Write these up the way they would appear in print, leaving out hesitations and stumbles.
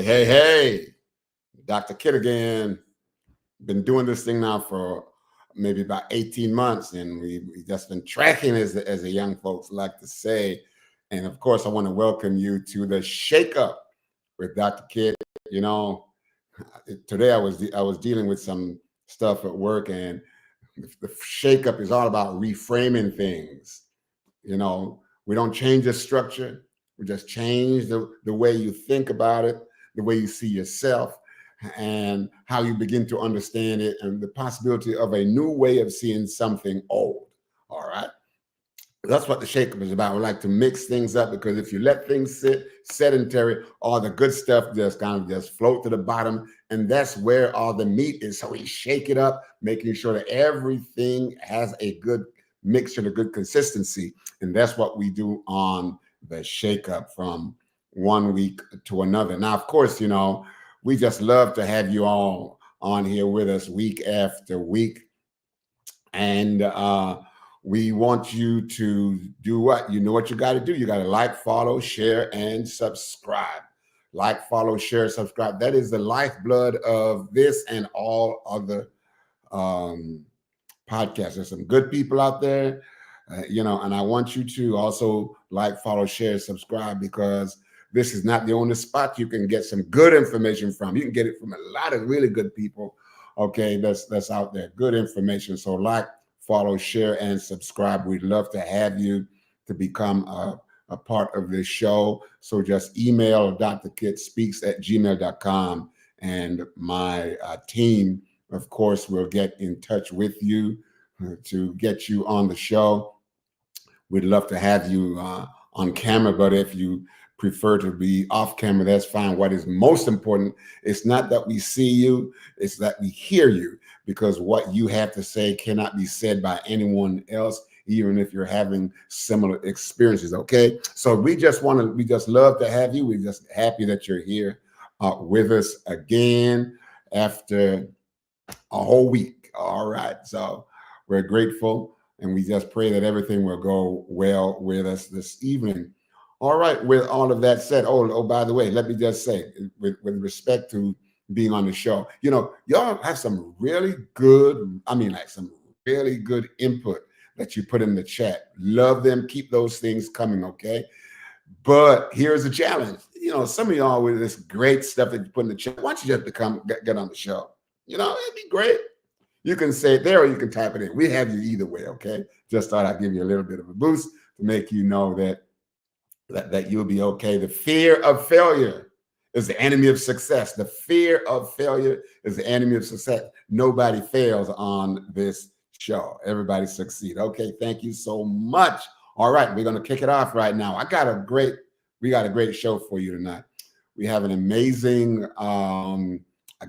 Hey, hey, hey, Dr. Kid again. Been doing this thing now for maybe about 18 months, and we just been tracking, as the young folks like to say. And of course, I want to welcome you to the Shake Up with Dr. Kid. You know, today I was dealing with some stuff at work, and the Shake Up is all about reframing things. We don't change the structure. We just change the way you think about it, the way you see yourself, and how you begin to understand it, and the possibility of a new way of seeing something old. All right. That's what the shakeup is about. We like to mix things up, because if you let things sit sedentary, all the good stuff just kind of just float to the bottom, and that's where all the meat is. So we shake it up, making sure that everything has a good mixture, a good consistency, and that's what we do on the shakeup from one week to another. Now, of course, we just love to have you all on here with us week after week, and we want you to do what? You know what you got to do. You got to like, follow, share, and subscribe. Like, follow, share, subscribe. That is the lifeblood of this and all other podcasts. There's some good people out there, and I want you to also like, follow, share, subscribe, because this is not the only spot you can get some good information from. You can get it from a lot of really good people, okay, that's out there. Good information. So like, follow, share, and subscribe. We'd love to have you to become a part of this show. So just email drkidspeaks@gmail.com, and my team, of course, will get in touch with you to get you on the show. We'd love to have you on camera, but if you prefer to be off camera, that's fine. What is most important is not that we see you, it's that we hear you, because what you have to say cannot be said by anyone else, even if you're having similar experiences. Okay, so we just love to have you. We're just happy that you're here with us again after a whole week. All right, so we're grateful, and we just pray that everything will go well with us this evening. All right, with all of that said, by the way, let me just say, with respect to being on the show, y'all have some really good, some really good input that you put in the chat. Love them. Keep those things coming, okay? But here's a challenge. Some of y'all with this great stuff that you put in the chat, why don't you just get on the show? It'd be great. You can say it there, or you can type it in. We have you either way, okay? Just thought I'd give you a little bit of a boost to make you know that you'll be okay. The fear of failure is the enemy of success. The fear of failure is the enemy of success. Nobody fails on this show. Everybody succeeds. Okay, thank you so much. All right, we're going to kick it off right now. We got a great show for you tonight. We have an amazing a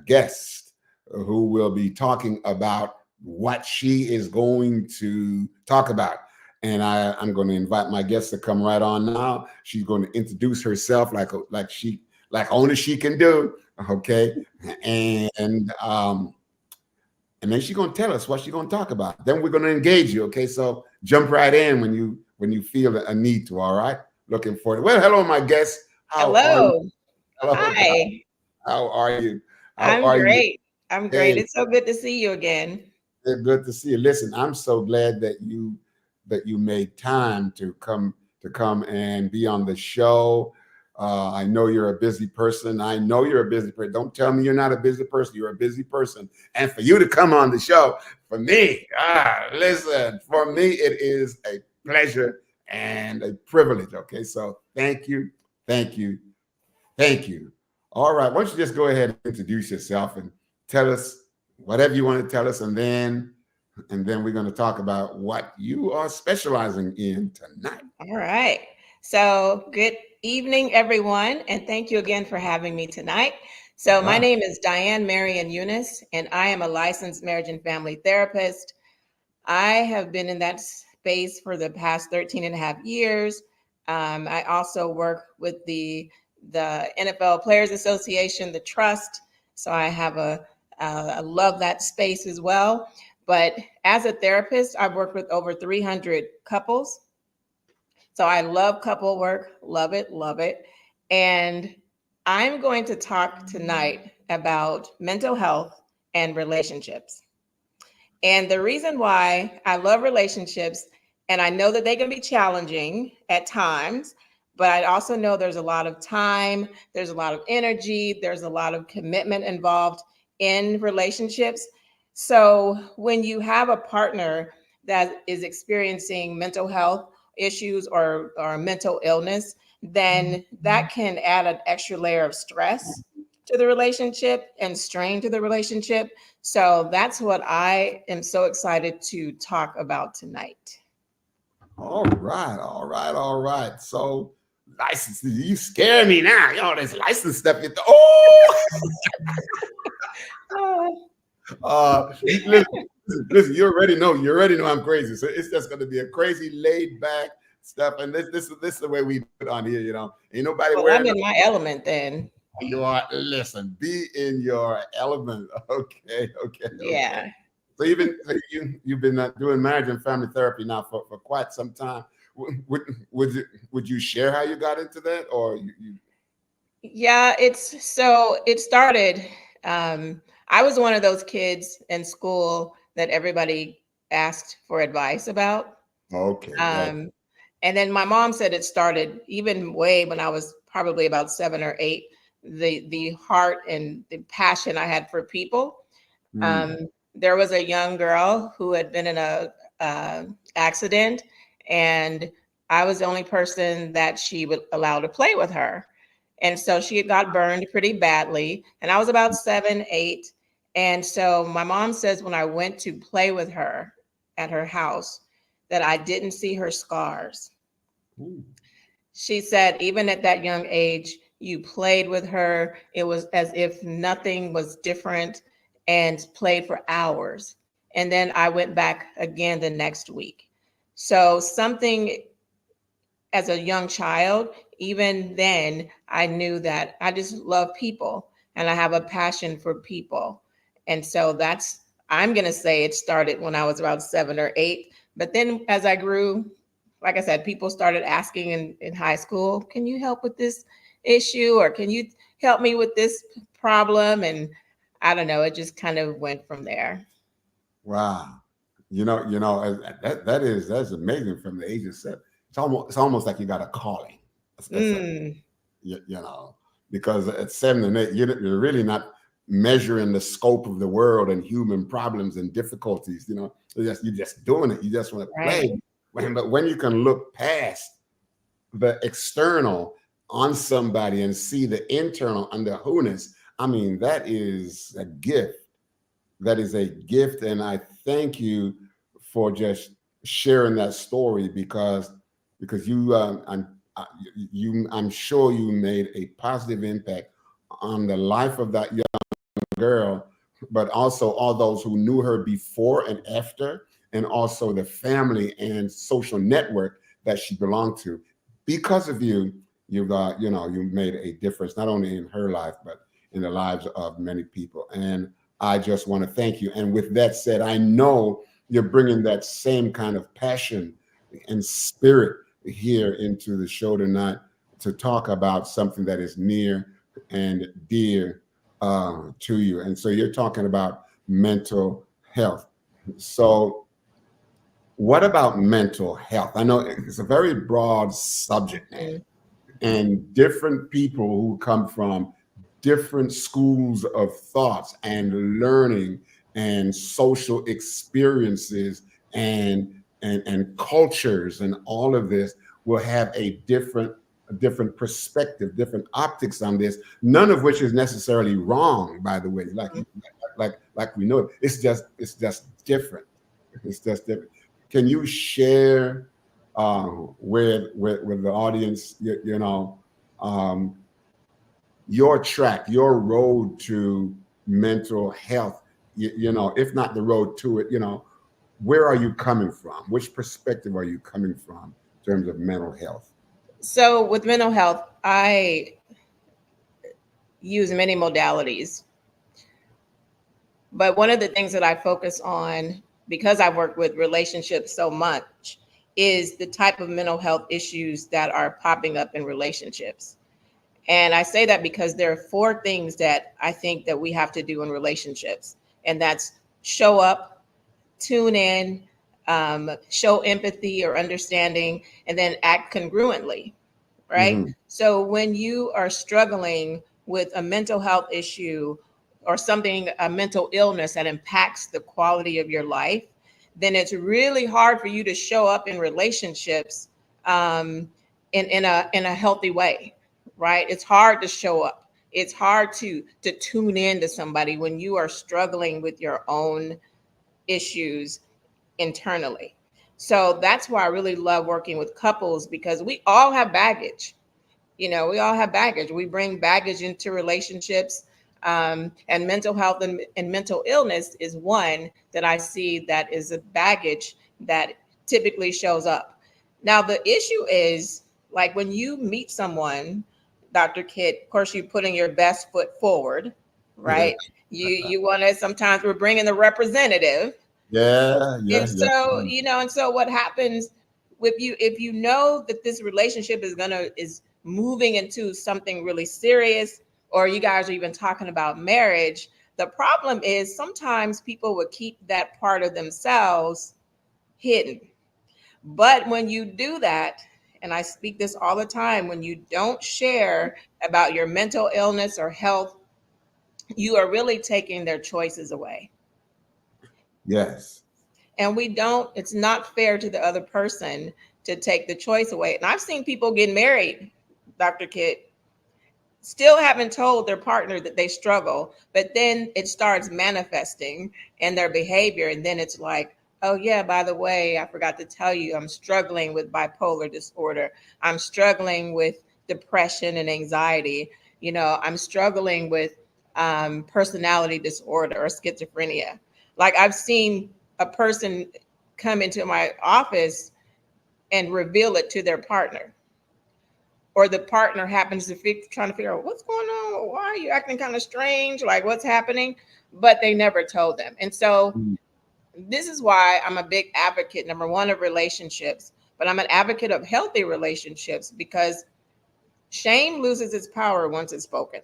guest who will be talking about what she is going to talk about. And I'm going to invite my guest to come right on now. She's going to introduce herself like only she can do. Okay. And then she's going to tell us what she's going to talk about. Then we're going to engage you. Okay. So jump right in when you feel a need to. All right. Looking forward. Well, hello, my guest. Hello. Hello. Hi. How are you? I'm great. I'm great. It's so good to see you again. Good to see you. Listen, I'm so glad that you made time to come and be on the show. I know you're a busy person. Don't tell me you're not a busy person. You're a busy person. And for you to come on the show, for me, for me, it is a pleasure and a privilege. Okay, so thank you. All right, why don't you just go ahead and introduce yourself and tell us whatever you want to tell us, and then we're going to talk about what you are specializing in tonight. All right. So good evening, everyone. And thank you again for having me tonight. So my name is Diane Marion Eunice, and I am a licensed marriage and family therapist. I have been in that space for the past 13 and a half years. I also work with the NFL Players Association, the Trust. So I have I love that space as well. But as a therapist, I've worked with over 300 couples. So I love couple work, love it. And I'm going to talk tonight about mental health and relationships. And the reason why I love relationships, and I know that they can be challenging at times, but I also know there's a lot of time, there's a lot of energy, there's a lot of commitment involved in relationships. So when you have a partner that is experiencing mental health issues or mental illness, then that can add an extra layer of stress to the relationship and strain to the relationship. So that's what I am so excited to talk about tonight. All right, all right, all right. So license, you scare me now. You know, this license stuff. Oh, listen, listen, you already know I'm crazy. So it's just going to be a crazy, laid back stuff. And this is the way we do it on here. You know, ain't nobody Well, I'm wearing. in my element then. You are. Listen, be in your element. Okay, okay, okay. Yeah. So you've been doing marriage and family therapy now for quite some time. Would you share how you got into that, or you? Yeah, it started. I was one of those kids in school that everybody asked for advice about. Okay, right. Um, and then my mom said it started even way when I was probably about 7 or 8. The heart and the passion I had for people. Hmm. Um, there was a young girl who had been in a accident, and I was the only person that she would allow to play with her. And so she had got burned pretty badly, and I was about 7, 8. And so my mom says when I went to play with her at her house that I didn't see her scars. Ooh. She said, even at that young age, you played with her. It was as if nothing was different and played for hours. And then I went back again the next week. So, something as a young child, even then, I knew that I just love people and I have a passion for people. And so I'm going to say it started when I was about 7 or 8. But then as I grew, like I said, people started asking in high school, can you help with this issue? Or can you help me with this problem? And I don't know, it just kind of went from there. Wow. That's amazing from the age of 7. It's almost like you got a calling. That's a, Mm, you know, because at 7 and 8, you're really not measuring the scope of the world and human problems and difficulties. You're just doing it. You just want to right. play. But when you can look past the external on somebody and see the internal and the who-ness, I mean, that is a gift. That is a gift, and I thank you for just sharing that story because I'm sure you made a positive impact on the life of that young girl, but also all those who knew her before and after, and also the family and social network that she belonged to. Because of you, you made a difference not only in her life but in the lives of many people. And I just want to thank you. And with that said, I know you're bringing that same kind of passion and spirit here into the show tonight to talk about something that is near and dear to you. And so you're talking about mental health. So, what about mental health? I know it's a very broad subject matter, Mhm. and different people who come from different schools of thoughts and learning and social experiences and cultures and all of this will have a different perspective, different optics on this, none of which is necessarily wrong, by the way. Like we know it. It's just different. It's just different. Can you share with the audience, um, your track, your road to mental health? If not the road to it, where are you coming from? Which perspective are you coming from in terms of mental health? So, with mental health, I use many modalities. But one of the things that I focus on, because I've worked with relationships so much, is the type of mental health issues that are popping up in relationships. And I say that because there are four things that I think that we have to do in relationships. And that's show up, tune in, show empathy or understanding, and then act congruently, right? Hmm. So when you are struggling with a mental health issue or something, a mental illness that impacts the quality of your life, then it's really hard for you to show up in relationships um, in a healthy way, right? It's hard to show up. It's hard to tune in to somebody when you are struggling with your own issues internally. So that's why I really love working with couples, because we all have baggage. We all have baggage. We bring baggage into relationships. And mental health and mental illness is one that I see that is a baggage that typically shows up. Now, the issue is, like, when you meet someone, Dr. Kit, of course, you're putting your best foot forward, Yeah. right? You want to, sometimes we're bringing the representative. Yeah. And Yeah. Yeah. so, and so what happens with you, if you know that this relationship is moving into something really serious, or you guys are even talking about marriage, the problem is sometimes people would keep that part of themselves hidden. But when you do that, and I speak this all the time, when you don't share about your mental illness or health, you are really taking their choices away. Yes. And we don't, it's not fair to the other person to take the choice away. And I've seen people get married, Dr. Kit, still haven't told their partner that they struggle, but then it starts manifesting in their behavior. And then it's like, oh, yeah, by the way, I forgot to tell you, I'm struggling with bipolar disorder. I'm struggling with depression and anxiety. I'm struggling with personality disorder or schizophrenia. Like, I've seen a person come into my office and reveal it to their partner, or the partner happens to trying to figure out what's going on. Why are you acting kind of strange? Like, what's happening? But they never told them. And so Mm. this is why I'm a big advocate, number one, of relationships, but I'm an advocate of healthy relationships, because shame loses its power once it's spoken.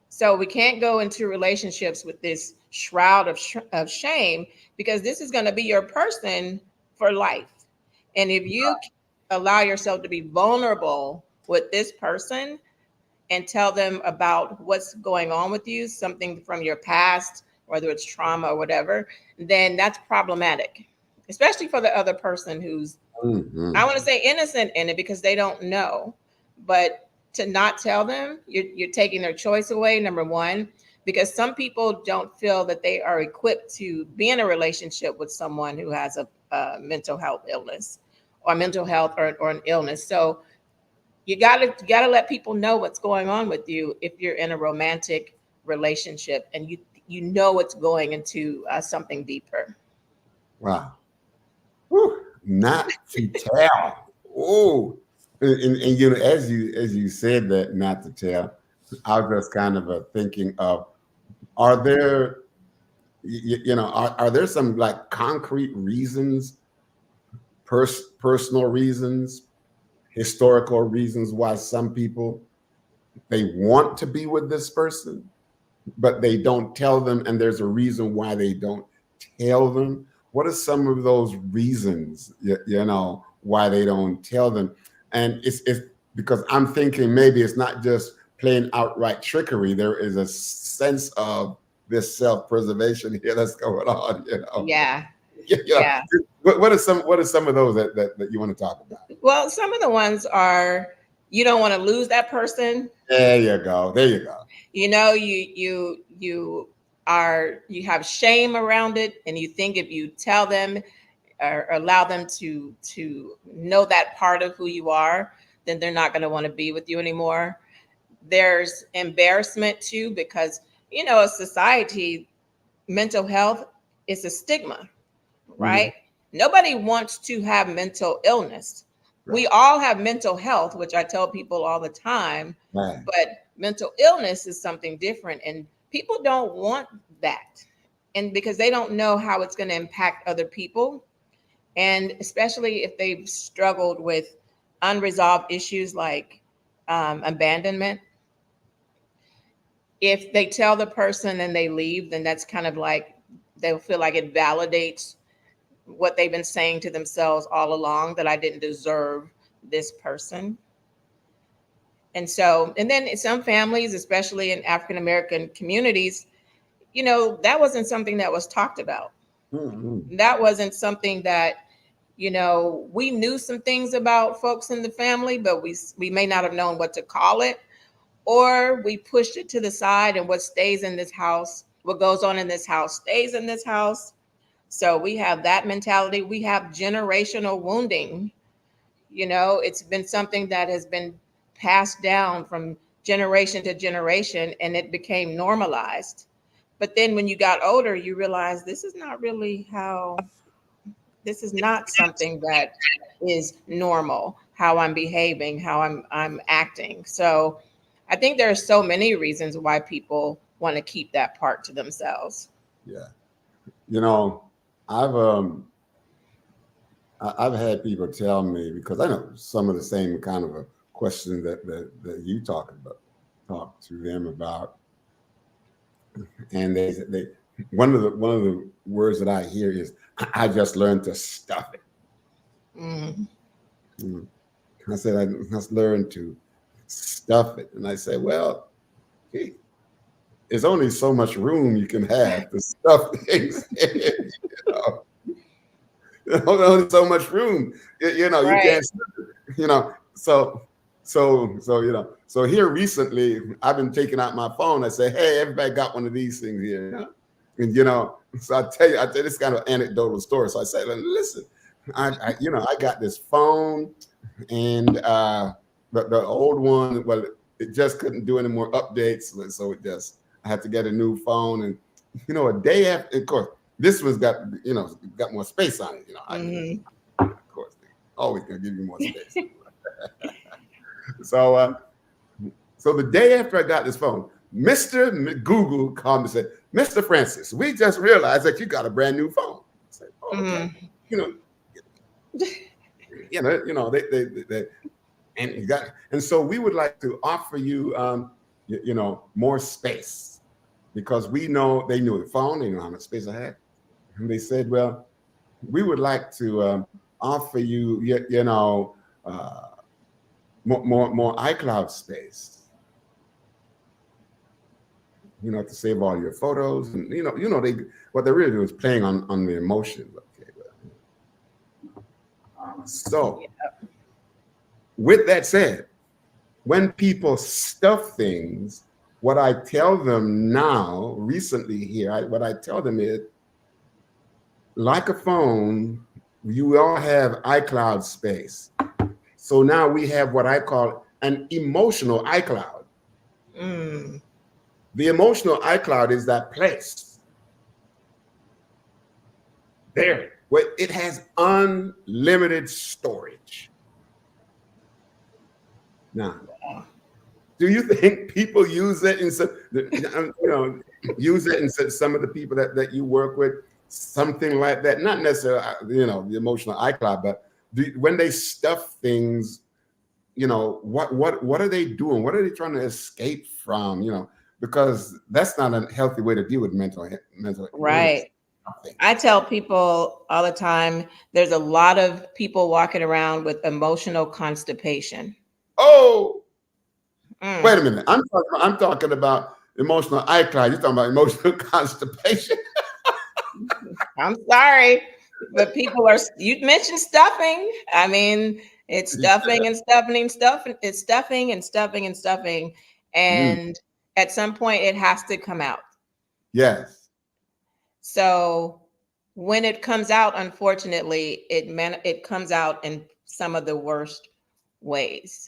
So we can't go into relationships with this shroud of shame, because this is going to be your person for life. And if you allow yourself to be vulnerable with this person and tell them about what's going on with you, something from your past, whether it's trauma or whatever, then that's problematic, especially for the other person who's, I Hmm. want to say, innocent in it, because they don't know. But to not tell them, you're taking their choice away, number one, because some people don't feel that they are equipped to be in a relationship with someone who has a mental health illness or mental health or an illness. So you gotta let people know what's going on with you if you're in a romantic relationship and you know it's going into something deeper. Wow. Whew. Not to tell. Oh, and as you said that, not to tell, I was just kind of thinking of, are there are there some like concrete reasons, personal reasons, historical reasons why some people, they want to be with this person but they don't tell them, and there's a reason why they don't tell them? What are some of those reasons, why they don't tell them? And it's because I'm thinking maybe it's not just plain outright trickery. There is a sense of this self-preservation here that's going on. Yeah, Yeah. yeah. What are some of those that you want to talk about? Well, some of the ones are, you don't want to lose that person. There you go. There you go. You have shame around it, and you think if you tell them or allow them to know that part of who you are, then they're not going to want to be with you anymore. There's embarrassment too, because a society, mental health is a stigma, Mhm. right? Nobody wants to have mental illness. We Right. all have mental health, which I tell people all the time, Right. but mental illness is something different, and people don't want that. And because they don't know how it's going to impact other people, and especially if they've struggled with unresolved issues like abandonment. If they tell the person and they leave, then that's kind of like they'll feel like it validates what they've been saying to themselves all along, that I didn't deserve this person. And so, and then in some families, especially in African American communities, that wasn't something that was talked about. Mm-hmm. That wasn't something that, we knew some things about folks in the family, but we may not have known what to call it, or we pushed it to the side, and what stays in this house, what goes on in this house stays in this house. So we have that mentality. We have generational wounding. It's been something that has been passed down from generation to generation, and it became normalized. But then when you got older, you realize this is not really this is not something that is normal, how I'm behaving, how I'm acting. So I think there are so many reasons why people want to keep that part to themselves. Yeah. I've I've had people tell me, because I know some of the same kind of a question that you talk to them about, and they one of the words that I hear is, "I just learned to stuff it." Mm. I said, "I just learned to stuff it," and I say, "Well, hey, there's only so much room you can have to stuff things in, There's only so much room, you Right. can't, so here recently, I've been taking out my phone. I say, "Hey, everybody got one of these things here," and so I tell you this kind of anecdotal story. So I say, "Listen, I got this phone, and the old one, well, it just couldn't do any more updates, so I had to get a new phone, and a day after, of course, this one's got got more space on it. Of course, they always gonna give you more space." So the day after I got this phone, Mr. Google called me and said, "Mr. Francis, we just realized that you got a brand new phone." I said, "Oh, okay." They and you got, and so we would like to offer you more space, because they knew the phone, they know how much space I had, and they said, "Well, we would like to offer you more iCloud space, to save all your photos." And they, what they really do is playing on the emotion. Okay, so with that said, when people stuff things, what I tell them now, recently here, what I tell them is, like a phone, you all have iCloud space. So now we have what I call an emotional iCloud. Mm. The emotional iCloud is that place there where it has unlimited storage. Now, do you think people use it in some, use it in some of the people that you work with, something like that? Not necessarily, the emotional iCloud, but when they stuff things, what are they doing? What are they trying to escape from? Because that's not a healthy way to deal with mental illness. Right. I tell people all the time, there's a lot of people walking around with emotional constipation. Oh, wait a minute. I'm talking about emotional iCloud. You're talking about emotional constipation. I'm sorry, but you mentioned stuffing. I mean, it's stuffing and stuffing and stuffing. It's stuffing and stuffing and stuffing. And at some point it has to come out. Yes. So when it comes out, unfortunately, it comes out in some of the worst ways.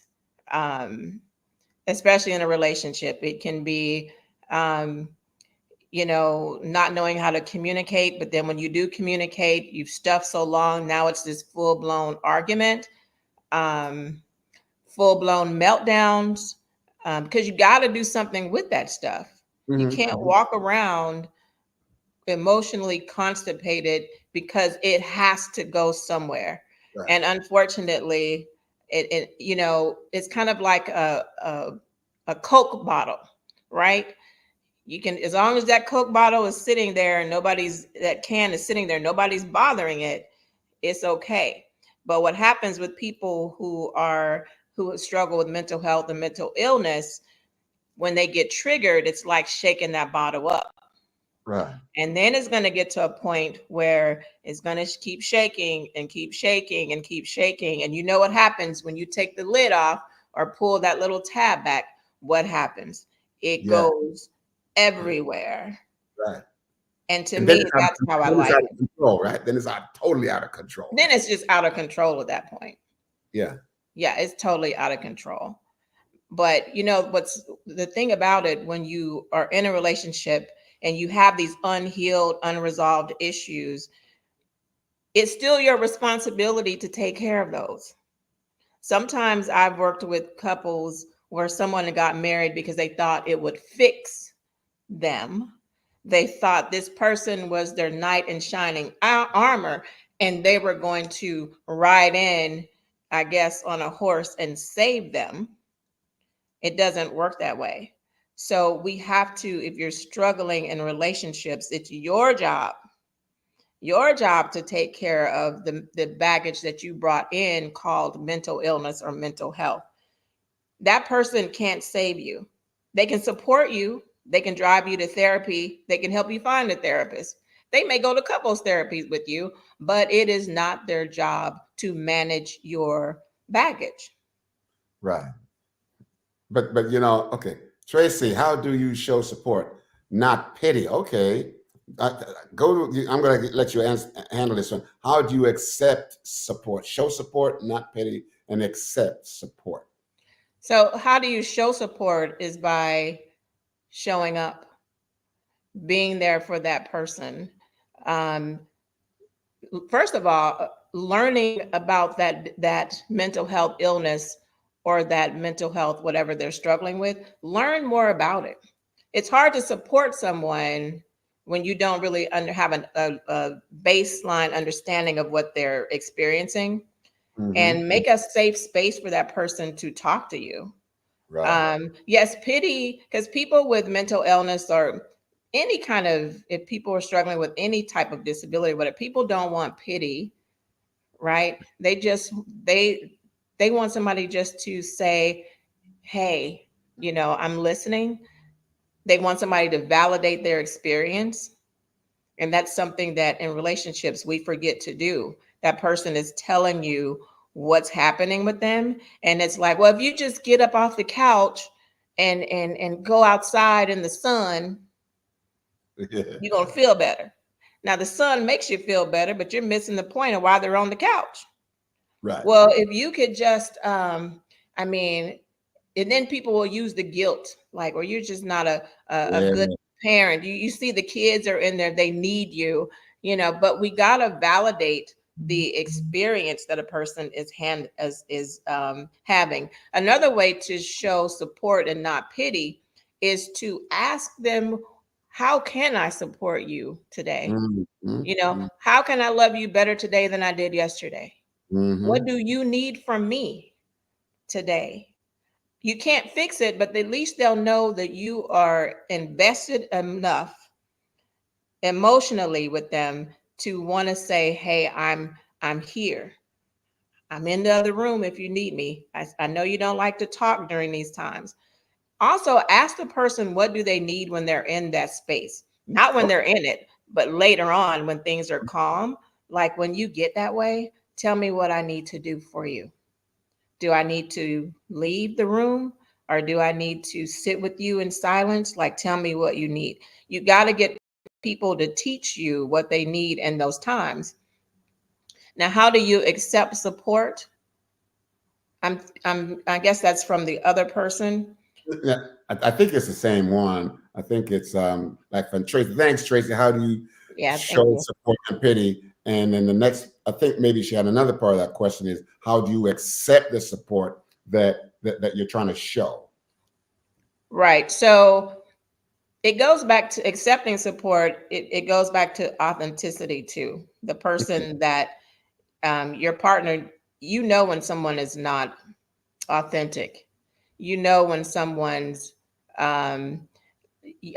Especially in a relationship. It can be not knowing how to communicate, but then when you do communicate, you've stuffed so long, now it's this full-blown argument, full-blown meltdowns, because you got to do something with that stuff. You can't walk around emotionally constipated, because it has to go somewhere. Right. And unfortunately, It's kind of like a Coke bottle, right? You can, as long as that Coke bottle is sitting there and that can is sitting there, nobody's bothering it, it's okay. But what happens with people who struggle with mental health and mental illness, when they get triggered, it's like shaking that bottle up. Right. And then it's going to get to a point where it's going to keep shaking and keep shaking and keep shaking. And you know what happens when you take the lid off or pull that little tab back? What happens? It Yeah. goes everywhere. Right. And to And then me, that's how I then it's like out it. of control, right? Then it's totally out of control. Then it's just out of control at that point. Yeah. Yeah, it's totally out of control. But what's the thing about it, when you are in a relationship and you have these unhealed, unresolved issues, it's still your responsibility to take care of those. Sometimes I've worked with couples where someone got married because they thought it would fix them. They thought this person was their knight in shining armor, and they were going to ride in, I guess, on a horse and save them. It doesn't work that way. So we have to, if you're struggling in relationships, it's your job to take care of the baggage that you brought in called mental illness or mental health. That person can't save you. They can support you. They can drive you to therapy. They can help you find a therapist. They may go to couples therapy with you, but it is not their job to manage your baggage. Right. But okay, Tracy, how do you show support, not pity? Okay, I'm going to let you handle this one. How do you accept support? Show support, not pity, and accept support. So, how do you show support is by showing up, being there for that person. Um, First of all, learning about that mental health illness or that mental health, whatever they're struggling with, learn more about it. It's hard to support someone when you don't really have a baseline understanding of what they're experiencing, and Mm-hmm. make a safe space for that person to talk to you. Right. Yes, pity, because people with mental illness or any kind of, if people are struggling with any type of disability, but if people don't want pity, right? They want somebody just to say, hey, I'm listening. They want somebody to validate their experience. And that's something that in relationships we forget to do. That person is telling you what's happening with them. And it's like, well, if you just get up off the couch and go outside in the sun, Yeah. you're gonna feel better. Now the sun makes you feel better, but you're missing the point of why they're on the couch. Right. Well, if you could just I mean, and then people will use the guilt, like, or you're just not a Yeah. good parent. You see the kids are in there, they need you, but we gotta validate the experience that a person is having. Another way to show support and not pity is to ask them, how can I support you today? Mm-hmm. How can I love you better today than I did yesterday? What Mm-hmm. do you need from me today? You can't fix it, but at least they'll know that you are invested enough emotionally with them to want to say, hey, I'm here. I'm in the other room if you need me. I know you don't like to talk during these times. Also, ask the person, what do they need when they're in that space? Not when Okay. they're in it, but later on when things are calm. Like, when you get that way, tell me what I need to do for you. Do I need to leave the room, or do I need to sit with you in silence? Like, tell me what you need. You got to get people to teach you what they need in those times. Now, how do you accept support? I guess that's from the other person. Yeah, I think it's the same one. I think it's like from Tracy. Thanks, Tracy. How do you Yeah, thank show you. support and pity? And then the next, I think maybe she had another part of that question is, how do you accept the support that you're trying to show? Right. So it goes back to accepting support. It goes back to authenticity too. The person that your partner, you know when someone is not authentic. You know when someone's um,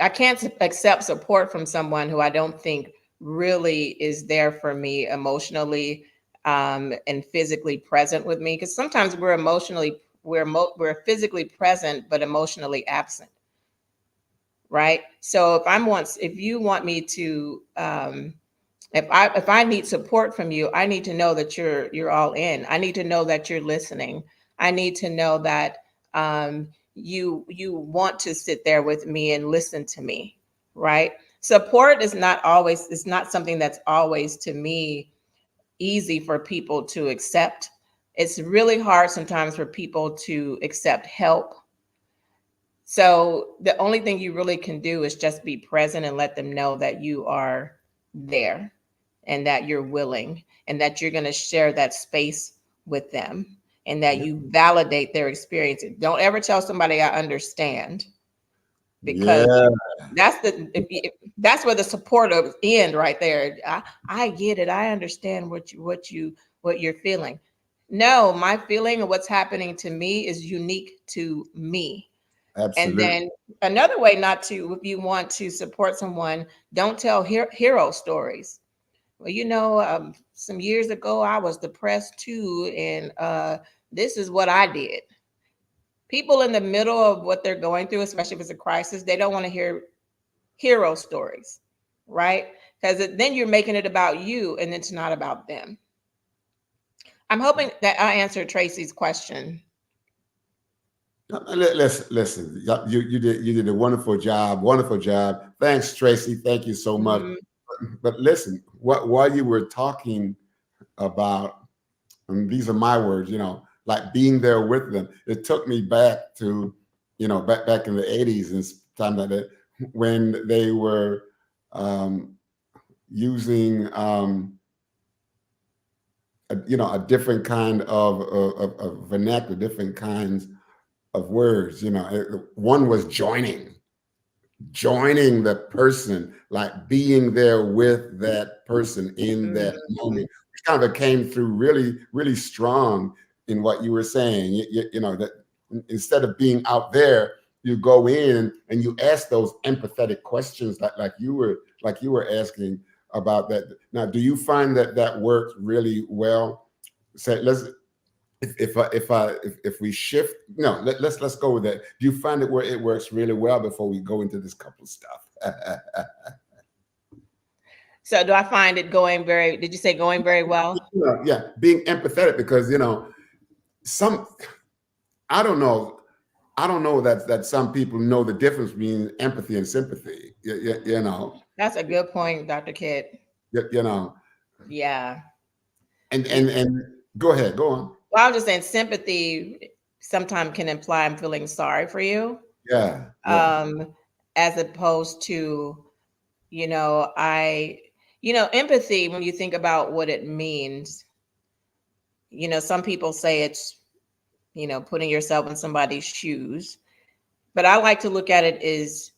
I can't accept support from someone who I don't think really is there for me emotionally and physically present with me. Because sometimes we're physically present but emotionally absent, right? So if you want me to if I need support from you, I need to know that you're all in. I need to know that you're listening. I need to know that you want to sit there with me and listen to me, right? Support is not something that's always, to me, easy for people to accept. It's really hard sometimes for people to accept help. So the only thing you really can do is just be present and let them know that you are there and that you're willing and that you're going to share that space with them and that Yeah. you validate their experience. Don't ever tell somebody I understand, because Yeah. that's where the support end right there. I get it. I understand what you're feeling. No, my feeling and what's happening to me is unique to me. And Absolutely. then another way not to, if you want to support someone, don't tell hero stories. Well, some years ago I was depressed too, and this is what I did. People in the middle of what they're going through, especially if it's a crisis, they don't want to hear hero stories, right? Because then you're making it about you and it's not about them. I'm hoping that I answered Tracy's question. Listen. You did a wonderful job. Wonderful job. Thanks, Tracy. Thank you so much. Mhm. But listen, while you were talking about, and these are my words, like being there with them, it took me back to, back in the '80s and time like that, when they were um, using a different kind of vernacular, different kinds of words. One was joining the person, like being there with that person in that Mhm. moment, which kind of came through really, really strong in what you were saying. That instead of being out there, you go in and you ask those empathetic questions, like you were asking about that. Now, do you find that works really well? Say, let's if we shift, no, let's go with that. Do you find it where it works really well before we go into this couple stuff? So do I find it did you say going very well? Yeah, being empathetic, because some I don't know. I don't know that some people know the difference between empathy and sympathy. That's a good point, Dr. Kidd. you, you know, Yeah. and Be- and and go ahead, go on. Well, I was just saying sympathy sometimes can imply I'm feeling sorry for you, Yeah, yeah. um, as opposed to, you know, I, empathy, when you think about what it means, some people say it's, putting yourself in somebody's shoes. But I like to look at it as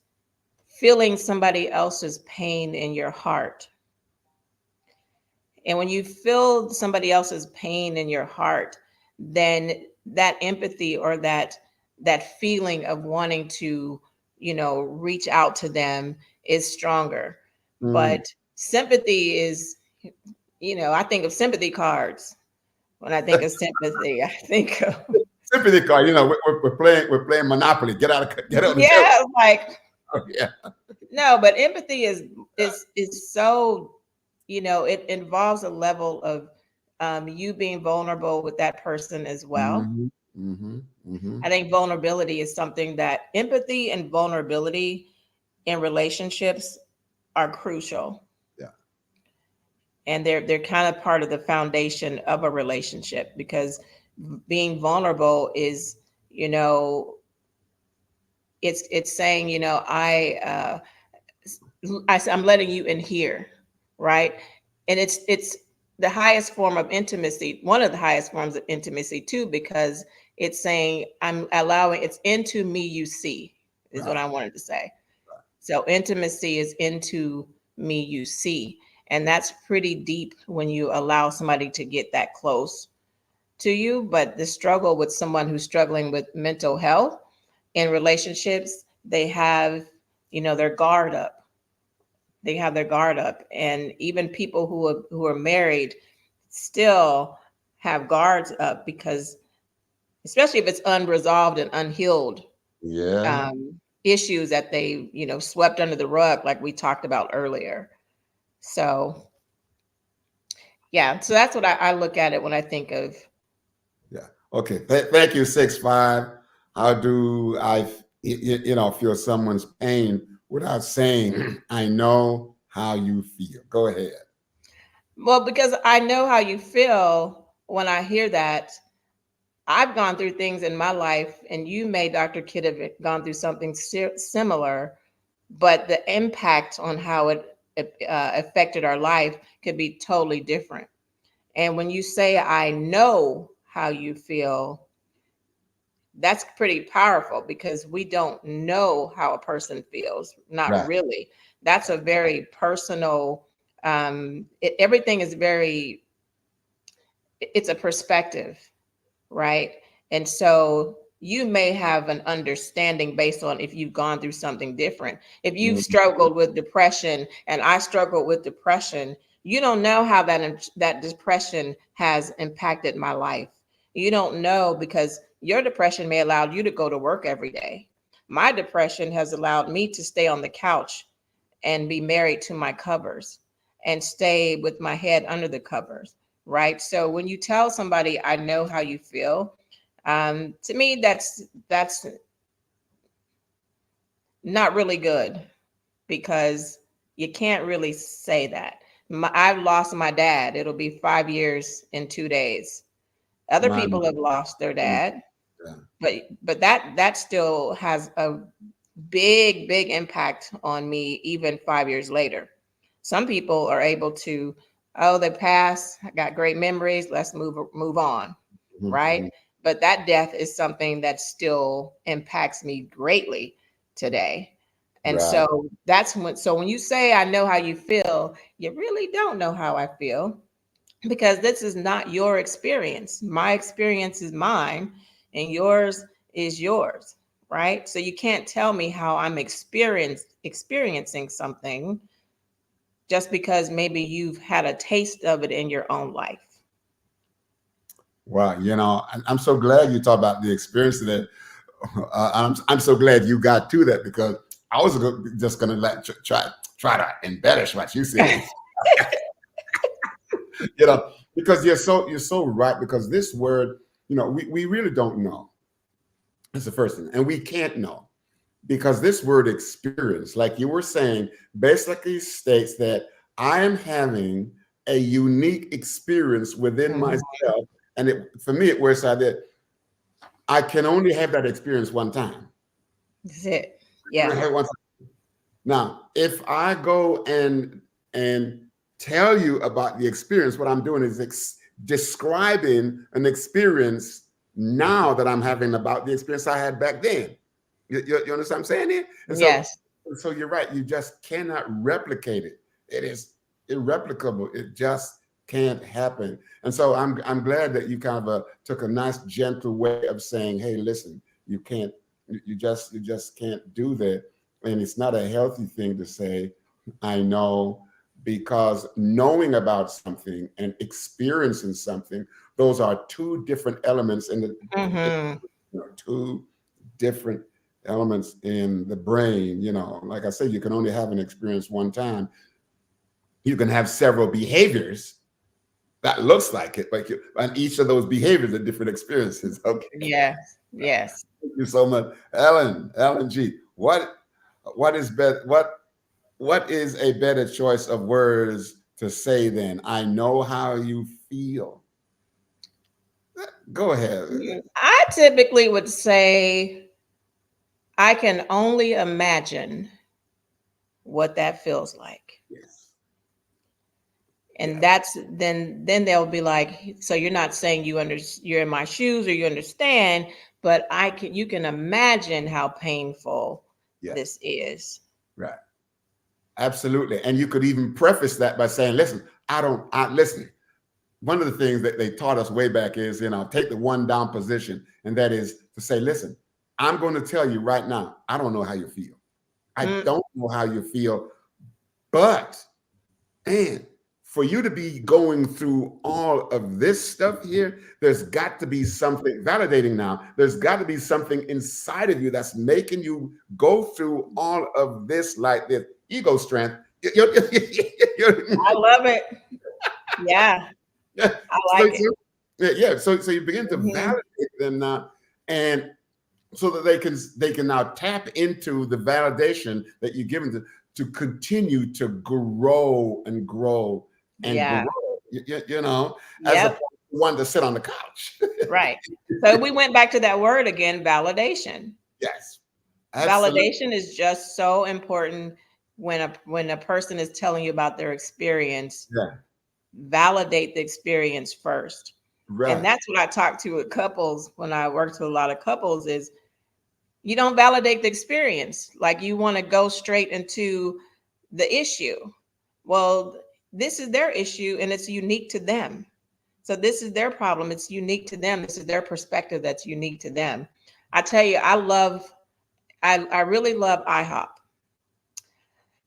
feeling somebody else's pain in your heart. And when you feel somebody else's pain in your heart, then that empathy or that feeling of wanting to, reach out to them is stronger. Mm. But sympathy is, I think of sympathy cards. When I think of sympathy, I think of Sympathy card. We're playing Monopoly. Get out of the table. yeah, like Yeah. no, but empathy is so, it involves a level of you being vulnerable with that person as well. Hmm. Hmm. Hmm. I think vulnerability is something that empathy and vulnerability in relationships are crucial, Yeah. and they're kind of part of the foundation of a relationship, because being vulnerable is, you know, it's saying, I'm letting you in here, right? And it's the highest form of intimacy, one of the highest forms of intimacy too, because it's saying it's into me you see, is what Right. I wanted to say. So intimacy is into me you see, and that's pretty deep when you allow somebody to get that close to you, but the struggle with someone who's struggling with mental health in relationships, they have, their guard up. They have their guard up. And even people who are married still have guards up because, especially if it's unresolved and unhealed Yeah. issues that they, swept under the rug, like we talked about earlier. So, yeah, so that's what I look at it when I think of. Yeah. Okay. Thank you, 6'5". How do I, feel someone's pain without saying, I know how you feel? Go ahead. Well, because I know how you feel when I hear that. I've gone through things in my life, and you may, Dr. Kidd, have gone through something similar, but the impact on how it affected our life could be totally different. And when you say, I know how you feel, that's pretty powerful because we don't know how a person feels. Not Right. really. That's a very personal, everything is very, it's a perspective, right? And so you may have an understanding based on if you've gone through something different. If you've Mhm. struggled with depression and I struggled with depression, you don't know how that depression has impacted my life. You don't know because your depression may allow you to go to work every day. My depression has allowed me to stay on the couch and be married to my covers and stay with my head under the covers, right? So when you tell somebody, I know how you feel, to me, that's not really good because you can't really say that. I've lost my dad. It'll be 5 years in 2 days. Other Mine. people have lost their dad, Yeah. but that still has a big impact on me even 5 years later. Some people are able to, oh, they passed, I got great memories, let's move on, right? Mhm. But that death is something that still impacts me greatly today. And Right. so when you say I know how you feel, you really don't know how I feel because this is not your experience. My experience is mine and yours is yours, right? So you can't tell me how I'm experiencing something just because maybe you've had a taste of it in your own life. Wow. I'm so glad you talked about the experience of that. I'm so glad you got to that because I was just going to try to embellish what you said. Because you're so right. Because this word, we really don't know. That's the first thing, and we can't know because this word experience, like you were saying, basically states that I am having a unique experience within Mhm. myself, and for me it works out that I can only have that experience one time. That's it. Can I Yeah. have it one time? Now, if I go and tell you about the experience, what I'm doing is describing an experience now that I'm having about the experience I had back then. You understand what I'm saying here? Yes. And so you're right. You just cannot replicate it. It is irreplicable. It just can't happen. And so I'm glad that you kind of took a nice, gentle way of saying, "Hey, listen, you can't. You just can't do that." And it's not a healthy thing to say, "I know," because knowing about something and experiencing something, those are two different elements in Hmm. two different elements in the brain. Like I said, you can only have an experience one time. You can have several behaviors that looks like it, but and each of those behaviors are different experiences. Okay. Yes. Yes. Thank you so much. Ellen G. What is better what is a better choice of words to say then? I know how you feel. Go ahead. I typically would say I can only imagine what that feels like. Yes. And Yes. that's then they'll be like, so you're not saying you're in my shoes or you understand, but you can imagine how painful Yes. this is. Right. Absolutely. And you could even preface that by saying, listen, I don't, I listen. one of the things that they taught us way back is, take the one down position. And that is to say, listen, I'm going to tell you right now, I don't know how you feel. I don't know how you feel, but, man, for you to be going through all of this stuff here, there's got to be something validating now. There's got to be something inside of you that's making you go through all of this, like this ego strength. I love it. Yeah. I like it. So you begin to validate them now, and so that they can now tap into the validation that you're given to continue to grow and grow and grow, as opposed to one to sit on the couch. Right. So we went back to that word again, validation. Yes. Absolutely. Validation is just so important when a person is telling you about their experience. Yeah. Validate the experience first. Right. And that's what I talk to with couples when I work with a lot of couples is you don't validate the experience. Like you want to go straight into the issue. Well, this is their issue and it's unique to them. So this is their problem. It's unique to them. This is their perspective that's unique to them. I tell you, I really love IHOP.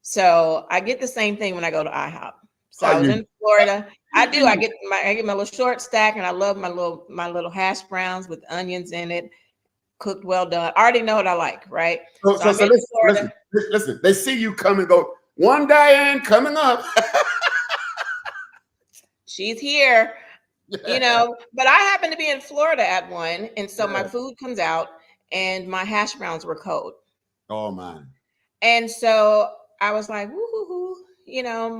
So I get the same thing when I go to IHOP. So I was in Florida. I do. I get my little short stack, and I love my little hash browns with onions in it, cooked well done. I already know what I like, right? So listen. They see you come and go. One Diane coming up. She's here, But I happen to be in Florida at one, and so my food comes out, and my hash browns were cold. Oh man! And so I was like, woo-hoo-hoo.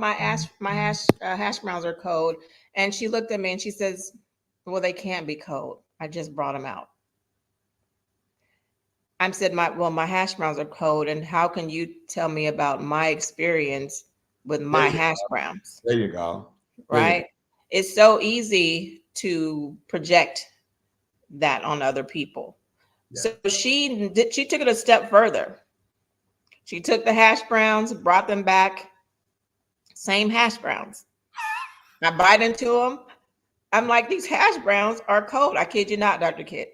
My hash browns are cold. And she looked at me and she says, well, they can't be cold. I just brought them out. I said, my hash browns are cold. And how can you tell me about my experience with my hash browns? There you go. Right? It's so easy to project that on other people. Yeah. So she took it a step further. She took the hash browns, brought them back. Same hash browns. I bite into them. I'm like, these hash browns are cold. I kid you not, Dr. Kid.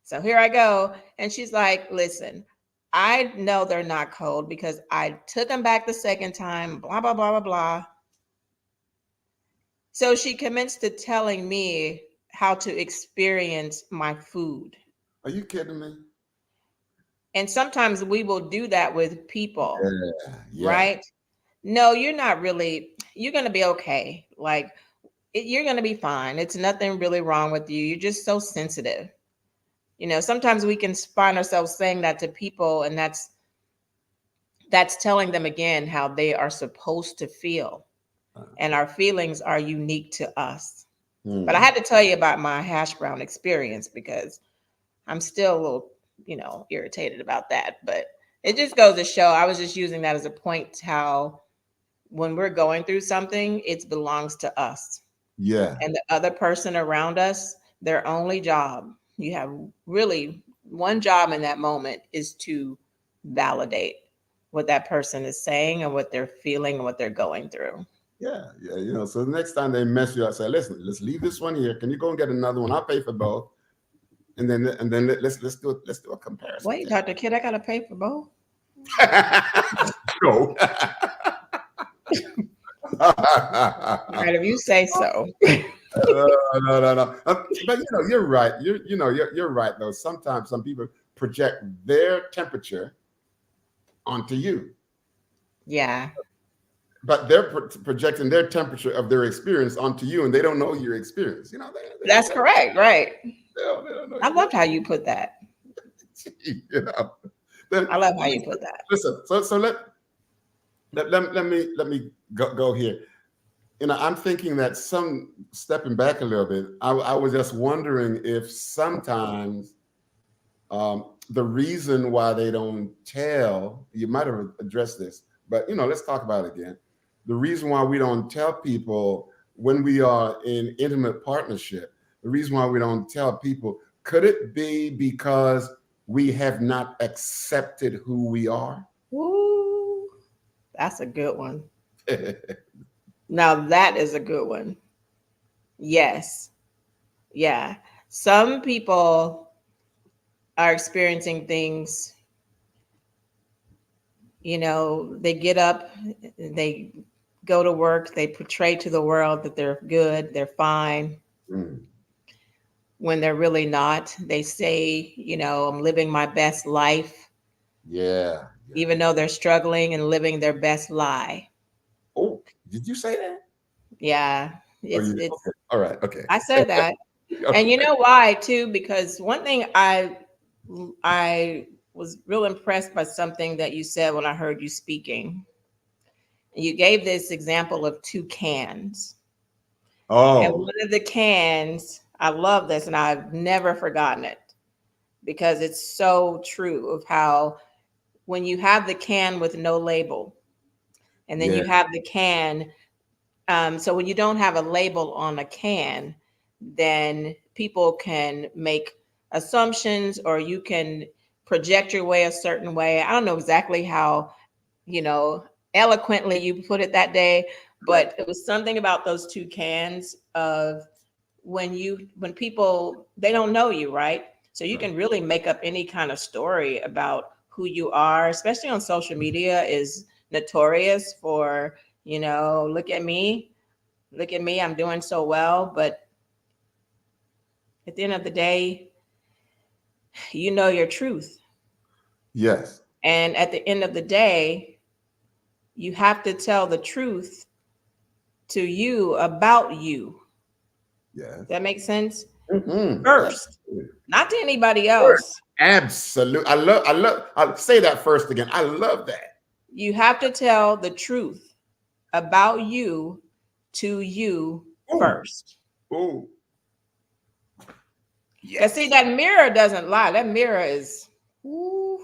So here I go. And she's like, listen, I know they're not cold because I took them back the second time, blah, blah, blah, blah, blah. So she commenced to telling me how to experience my food. Are you kidding me? And sometimes we will do that with people, right? No, you're not really, you're going to be okay. Like you're going to be fine. It's nothing really wrong with you. You're just so sensitive. Sometimes we can find ourselves saying that to people, and that's telling them again how they are supposed to feel. And our feelings are unique to us. But I had to tell you about my hash brown experience because I'm still a little, irritated about that. But it just goes to show, I was just using that as a point how when we're going through something, it belongs to us. Yeah. And the other person around us, their only job, you have really one job in that moment is to validate what that person is saying and what they're feeling and what they're going through. Yeah. So the next time they mess you up, say, listen, let's leave this one here. Can you go and get another one? I'll pay for both. And then let's do a comparison. Wait, Dr. Kid, I gotta pay for both. No. All right, if you say so. No. But you're right. You're right though. Sometimes some people project their temperature onto you. Yeah. But they're projecting their temperature of their experience onto you, and they don't know your experience. That's correct, right? They don't know I loved how you put that. I love how you put that. Listen, so let me go here. I'm thinking that stepping back a little bit, I was just wondering if sometimes the reason why they don't tell, you might have addressed this, but let's talk about it again. The reason why we don't tell people when we are in intimate partnership, the reason why we don't tell people, could it be because we have not accepted who we are? Ooh, that's a good one. Now that is a good one. Yes. Yeah. Some people are experiencing things, they get up, they go to work, they portray to the world that they're good, they're fine, Mm. when they're really not. They say, I'm living my best life, Yeah. Yeah. even though they're struggling and living their best lie. Oh, did you say that? Yeah. Or It's you? it's Okay. All right. Okay. I said that. And you Okay. know why too? Because one thing I was real impressed by something that you said when I heard you speaking. You gave this example of two cans. And Oh, one of the cans, I love this and I've never forgotten it because it's so true of how when you have the can with no label and then yeah. you have the can, so when you don't have a label on a can, then people can make assumptions or you can project your way a certain way. I don't know exactly how, you know, eloquently you put it that day, Right. but it was something about those two cans of when people they don't know you, right? So you Right. can really make up any kind of story about who you are, especially on social media is notorious for, look at me, I'm doing so well, but at the end of the day, you know your truth. Yes. And at the end of the day, you have to tell the truth to you about you. Yes. That makes sense? Mm-hmm. First, not to anybody Sure. else. Absolutely. I'll say that first again. I love that. You have to tell the truth about you to you Oh, first. oh, Because see, yes. that mirror doesn't lie. That mirror is, ooh,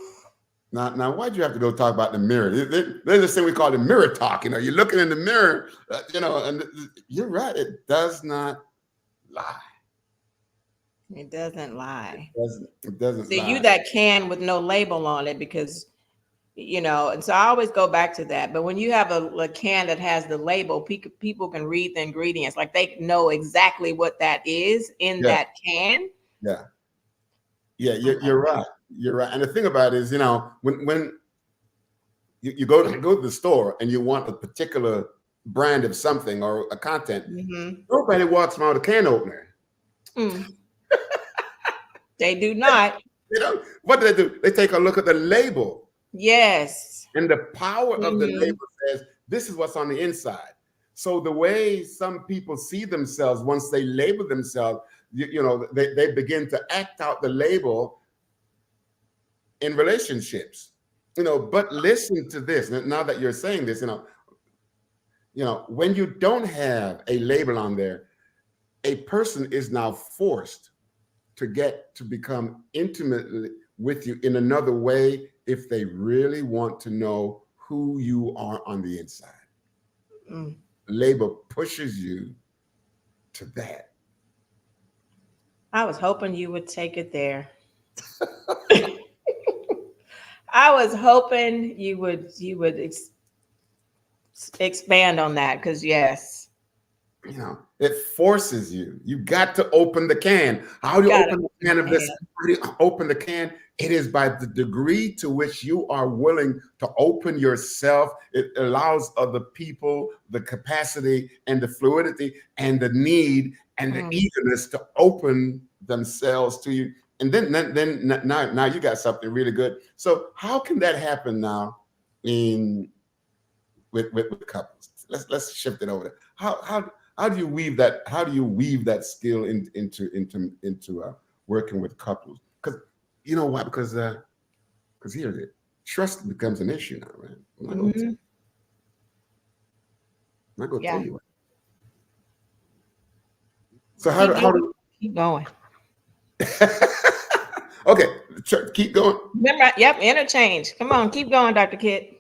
Now, why'd you have to go talk about the mirror? There's this thing we call the mirror talk. You're looking in the mirror, and you're right. It does not lie. it doesn't lie. It doesn't See, you lie. that can with no label on it because, and so I always go back to that. But when you have a can that has the label, people can read the ingredients. Like they know exactly what that is in Yeah, that can. yeah, yeah. I'm You're, like, you're right. You're right. And the thing about it is, when you go to the store and you want a particular brand of something or a content, mm-hmm. nobody walks around with a can opener. Mm, they do not. What do they do? They take a look at the label, Yes. and the power of the Mm-hmm. label says this is what's on the inside. So the way some people see themselves once they label themselves, they begin to act out the label in relationships. But listen to this. Now that you're saying this, when you don't have a label on there, a person is now forced to get to become intimately with you in another way if they really want to know who you are on the inside. Mm. Label pushes you to that. I was hoping you would take it there. I was hoping you would expand on that because yes, It forces you. You got to open the can. How do you got to open the open can the of this? can. How do you open the can? It is by the degree to which you are willing to open yourself. It allows other people the capacity and the fluidity and the need and the Mm. eagerness to open themselves to you. And then now you got something really good. So how can that happen now in with couples? Let's shift it over there. How do you weave that? How do you weave that skill into working with couples? Because you know why? Because here's it. Trust becomes an issue now, right? Mhm. I'm not gonna tell Yeah, you what. So how do keep how going. do Keep going. okay, keep going. Remember, yep, interchange. Come on, keep going, Dr. Kid.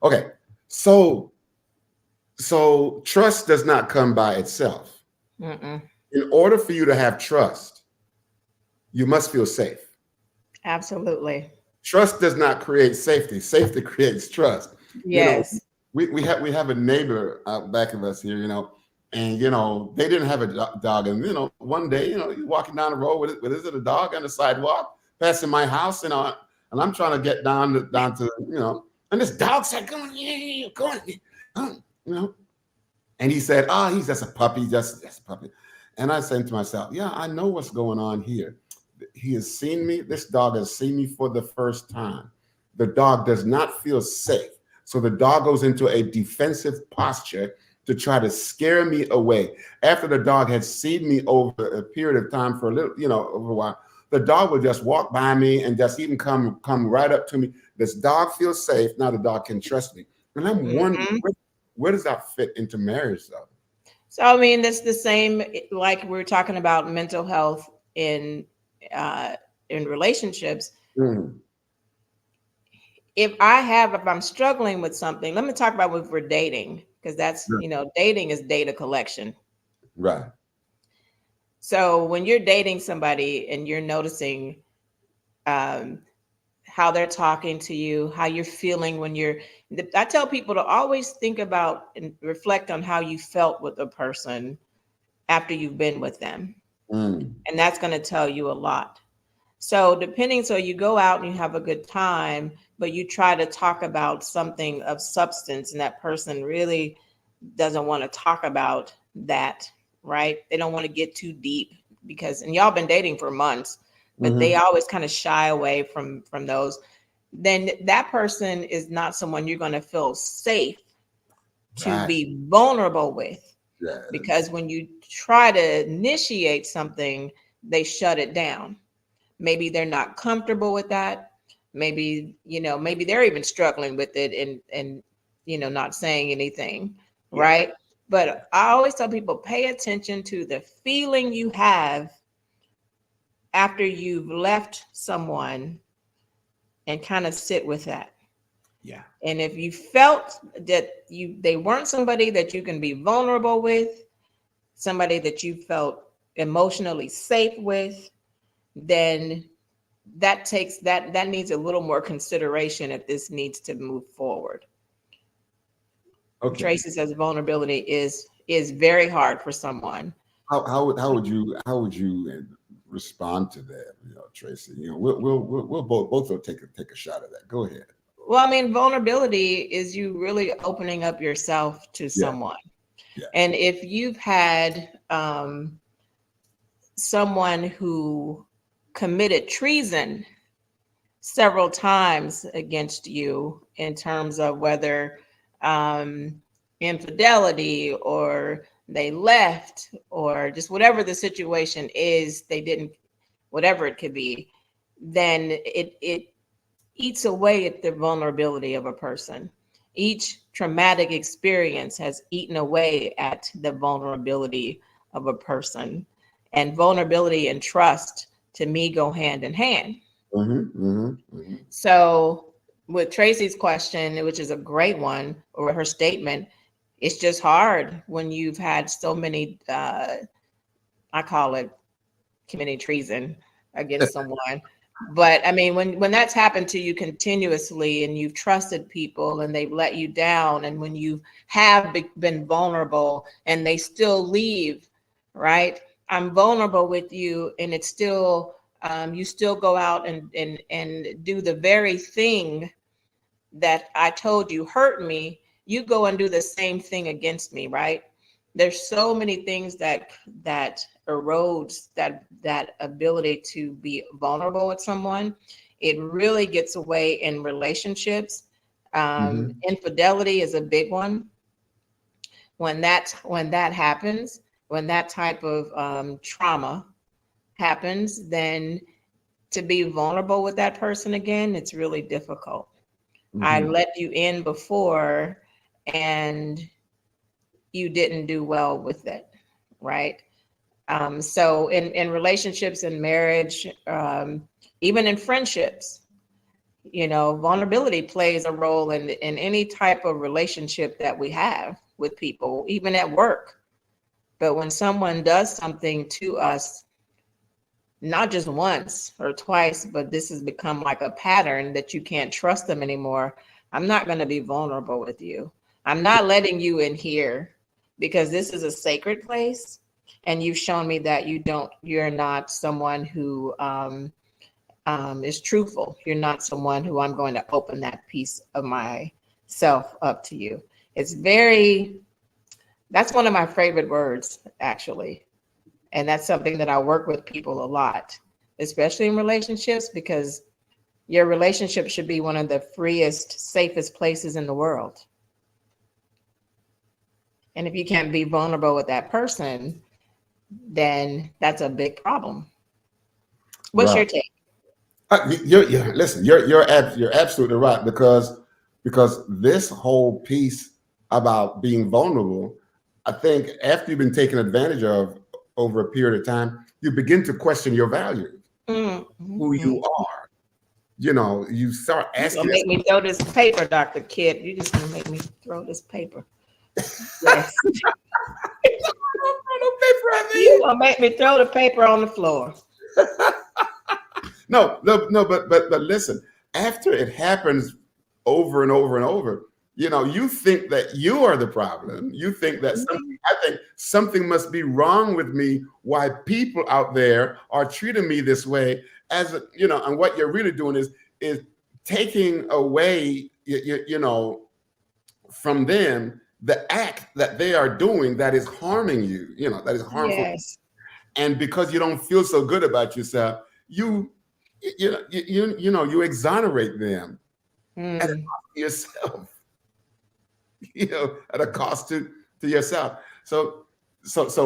Okay, so trust does not come by itself. Mm-mm. In order for you to have trust, you must feel safe. Absolutely. Trust does not create safety. Safety creates trust. You know, Yes. we have a neighbor out back of us here, And, they didn't have a dog. And, one day, you're walking down the road with is it a dog on the sidewalk passing my house, and I'm trying to get down to, and this dog said, "Go on, yeah, go on," and he said, he's just a puppy, just a puppy. And I said to myself, yeah, I know what's going on here. He has seen me. This dog has seen me for the first time. The dog does not feel safe. So the dog goes into a defensive posture to try to scare me away. After the dog had seen me over a period of time for a little, over a while, the dog would just walk by me and just even come right up to me. This dog feels safe. Now the dog can trust me. And I'm wondering, where does that fit into marriage, though? So, I mean, that's the same, like we were talking about mental health in relationships. Mm. If I'm struggling with something, let me talk about if we're dating, because that's, dating is data collection. Right. So when you're dating somebody and you're noticing how they're talking to you, how you're feeling I tell people to always think about and reflect on how you felt with a person after you've been with them. And that's going to tell you a lot. So so you go out and you have a good time, but you try to talk about something of substance, and that person really doesn't want to talk about that, right? They don't want to get too deep and y'all been dating for months, but they always kind of shy away from those. Then that person is not someone you're going to feel safe to be vulnerable with. Yes. Because when you try to initiate something, they shut it down. Maybe they're not comfortable with that. Maybe, maybe they're even struggling with it and not saying anything, right? But I always tell people, pay attention to the feeling you have after you've left someone and kind of sit with that. Yeah. And if you felt that they weren't somebody that you can be vulnerable with, somebody that you felt emotionally safe with, then that needs a little more consideration if this needs to move forward. Okay. Tracy says vulnerability is very hard for someone. How would you respond to that, Tracy? We'll both take a shot at that. Go ahead. Well, I mean, vulnerability is you really opening up yourself to someone. Yeah. And if you've had someone who committed treason several times against you in terms of whether infidelity or they left or just whatever the situation is, they didn't, whatever it could be, then it eats away at the vulnerability of a person. Each traumatic experience has eaten away at the vulnerability of a person. And vulnerability and trust, to me, go hand in hand. So with Tracy's question, which is a great one, or her statement, it's just hard when you've had so many, I call it committing treason against someone. But I mean, when that's happened to you continuously and you've trusted people and they've let you down, and when you have been vulnerable and they still leave, right? I'm vulnerable with you, and it's still, you still go out and do the very thing that I told you hurt me. You go and do the same thing against me, right? There's so many things that erodes that ability to be vulnerable with someone. It really gets away in relationships. Infidelity is a big one. When that happens, when that type of trauma happens, then to be vulnerable with that person again, it's really difficult. I let you in before and you didn't do well with it, right? So in relationships and marriage, even in friendships, vulnerability plays a role in any type of relationship that we have with people, even at work. But when someone does something to us, not just once or twice, but this has become like a pattern that you can't trust them anymore, I'm not going to be vulnerable with you. I'm not letting you in here because this is a sacred place. And you've shown me that you're not someone who is truthful. You're not someone who I'm going to open that piece of myself up to you. That's one of my favorite words, actually. And that's something that I work with people a lot, especially in relationships, because your relationship should be one of the freest, safest places in the world. And if you can't be vulnerable with that person, then that's a big problem. What's your Right. take? Listen, you're absolutely right, because this whole piece about being vulnerable, I think after you've been taken advantage of over a period of time, you begin to question your value, who Mm-hmm. you are. You know, you start You're asking gonna make me throw this paper, Dr. Kid. You're just gonna make me throw this paper. Yes. You're gonna make me throw the paper on the floor. No, but listen, after it happens over and over and over, you know, you think that you are the problem. You think that I think something must be wrong with me. Why people out there are treating me this way, you know, and what you're really doing is taking away, you know, from them the act that they are doing that is harming you. You know, that is harmful. Yes. And because you don't feel so good about yourself, you exonerate them at a Mm. cost to yourself. You know, at a cost to yourself. So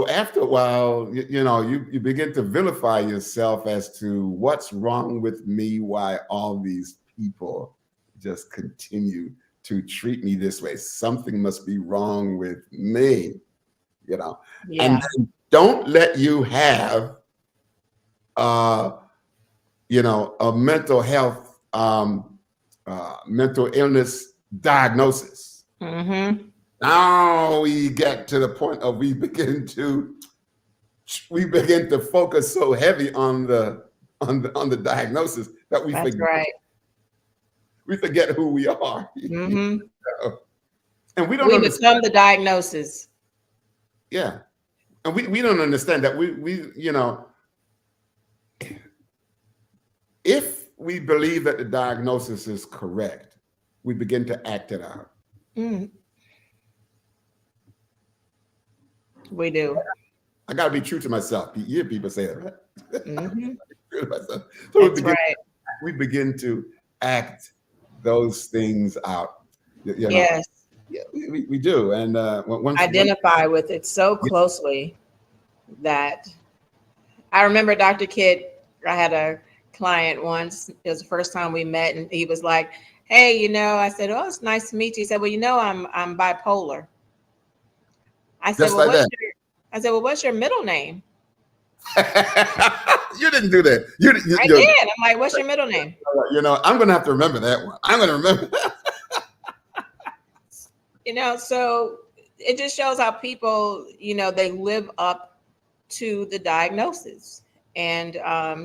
after a while, you begin to vilify yourself as to what's wrong with me, why all these people just continue to treat me this way. Something must be wrong with me, you know. And Yeah. then don't let you have a mental illness diagnosis. Mm-hmm. Now we get to the point of we begin to focus so heavy on the diagnosis that That's right. we forget who we are. Mm-hmm. And we don't We understand. become the diagnosis. Yeah. And we don't understand that if we believe that the diagnosis is correct, we begin to act it out. Mm. We do. I got to be true to myself. You hear people say that, right? Mm-hmm. True to myself. So That's right. we begin to act those things out. You know, Yes. yeah, we do. And once, Identify with it so closely that I remember, Dr. Kidd, I had a client once. It was the first time we met, and he was like, "Hey, I said, oh, it's nice to meet you." He said, "Well, I'm bipolar." I said, just "Well, like that. what's your middle name?" You didn't do that. I did. I'm like, "What's your middle name?" I'm going to have to remember that one. I'm going to remember. So it just shows how people, they live up to the diagnosis. And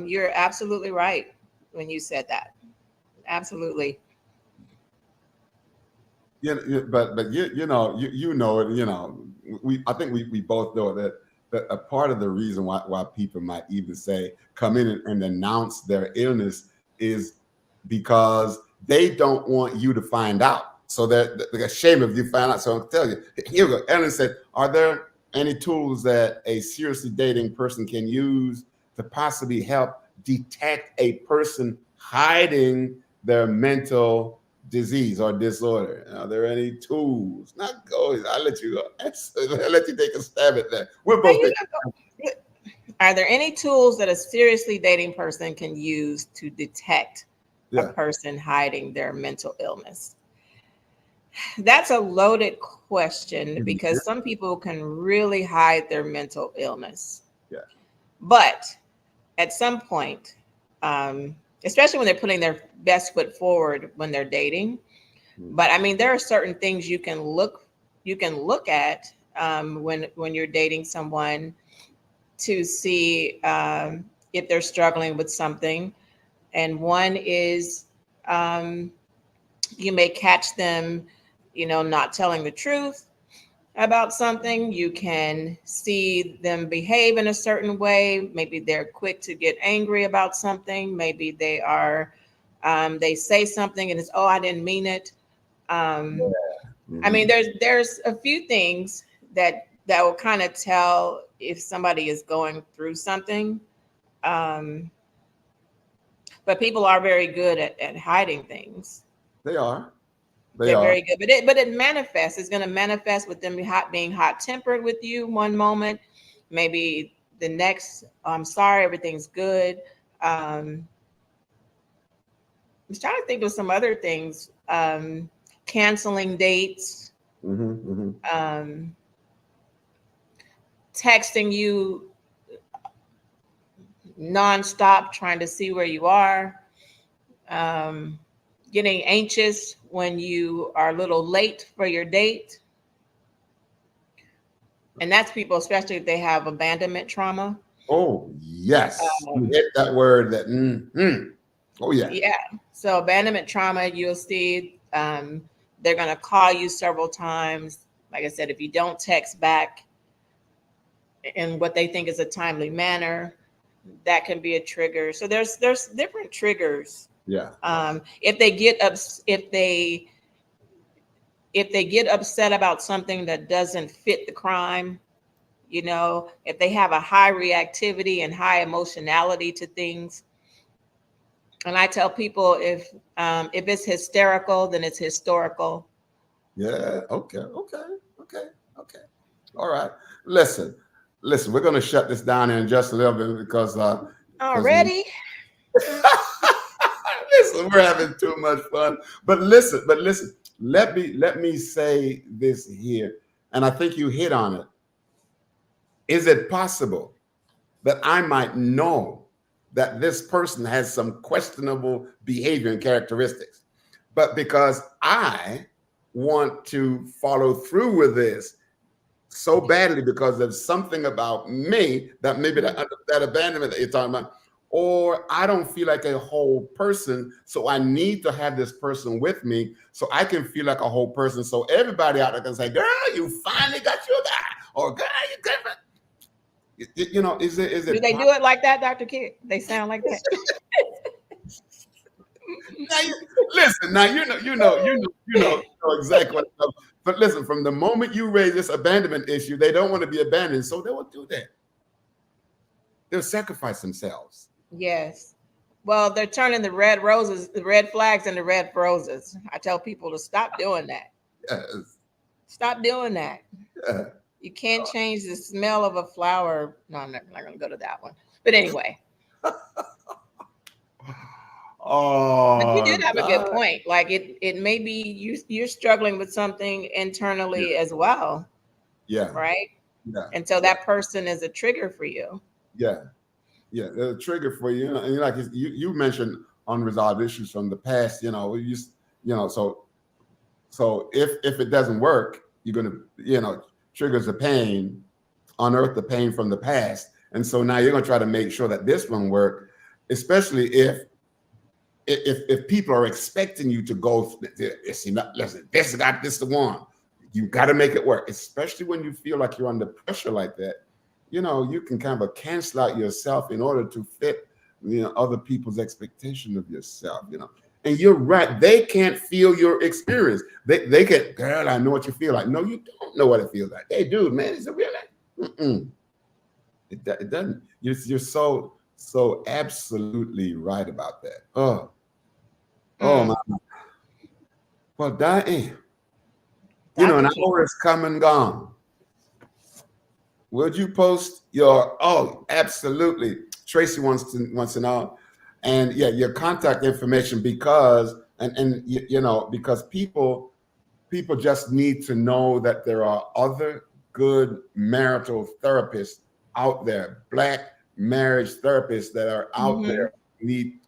you're absolutely right when you said that. Absolutely. But I think we both know that a part of the reason why people might even say come in and announce their illness is because they don't want you to find out. So they're ashamed if you find out. So I'll tell you. Here we go. Ellen said, "Are there any tools that a seriously dating person can use to possibly help detect a person hiding their mental disease or disorder? Are there any tools?" Not go. I'll let you go. I'll let you take a stab at that. We're both. Are there any tools that a seriously dating person can use to detect a person hiding their mental illness? That's a loaded question because some people can really hide their mental illness. Yeah. But at some point, especially when they're putting their best foot forward when they're dating. But I mean, there are certain things you can look at when you're dating someone to see if they're struggling with something. And one is you may catch them, not telling the truth. about something. You can see them behave in a certain way. Maybe they're quick to get angry about something. Maybe they are, they say something and it's, oh, I didn't mean it. Yeah. I mean, Mhm. there's a few things that will kind of tell if somebody is going through something. Um, but people are very good at hiding things. They are. They They're are. very good, but it manifests. It's going to manifest with them being hot tempered with you one moment, maybe the next. I'm sorry, everything's good. I was trying to think of some other things. Canceling dates, Hmm. Hmm. um, texting you nonstop, trying to see where you are. Um, Getting anxious when you are a little late for your date. And that's people, especially if they have abandonment trauma. Oh, yes. You Um, hit that word that, oh, yeah. yeah. So abandonment trauma, you'll see they're going to call you several times. Like I said, if you don't text back in what they think is a timely manner, that can be a trigger. So there's different triggers. Yeah. If they get if they get upset about something that doesn't fit the crime, if they have a high reactivity and high emotionality to things. And I tell people if it's hysterical, then it's historical. Yeah. Okay. Okay. Okay. Okay. All right. Listen, listen, we're going to shut this down in just a little bit because Already? listen, we're having too much fun. But listen, let me say this here, and I think you hit on it. Is it possible that I might know that this person has some questionable behavior and characteristics, but because I want to follow through with this so badly because of something about me that maybe that abandonment that you're talking about, or I don't feel like a whole person, so I need to have this person with me so I can feel like a whole person. So everybody out there can say, "Girl, you finally got your guy," or "Girl, you got." Is Do it they possible? do it like that, Dr. Kidd? They sound like that. Now listen. Now you know exactly what. But listen, from the moment you raise this abandonment issue, they don't want to be abandoned, so they will do that. They'll sacrifice themselves. Yes. Well, they're turning the red flags into red roses. I tell people to stop doing that. Yes. Stop doing that. Yeah. You can't change the smell of a flower. No, I'm not going to go to that one. But anyway, but you Oh did have a good God. point. Like it may be you're struggling with something Yeah. internally as well, Yeah. right? Yeah. And so Yeah. that person is a trigger for you. Yeah. Yeah. There's a trigger for you. And like you mentioned unresolved issues from the past. So if it doesn't work, you're gonna triggers the pain, unearth the pain from the past, and so now you're gonna try to make sure that this one work, especially if people are expecting you to go. Listen, this the one. You got to make it work, especially when you feel like you're under pressure like that. You can kind of cancel out yourself in order to fit other people's expectation of yourself. And you're right, they can't feel your experience. They can, girl, I know what you feel like. No, you don't know what it feels like. Hey, dude, man, is it real? Mm-mm. It doesn't. You're so absolutely right about that. Oh my. Mm, Well, Diane, an Dr. King. hour is come and gone. Would you post your? Oh, absolutely. Tracy wants to know, and yeah, your contact information because people just need to know that there are other good marital therapists out there, Black marriage therapists that are out Hmm. there. Need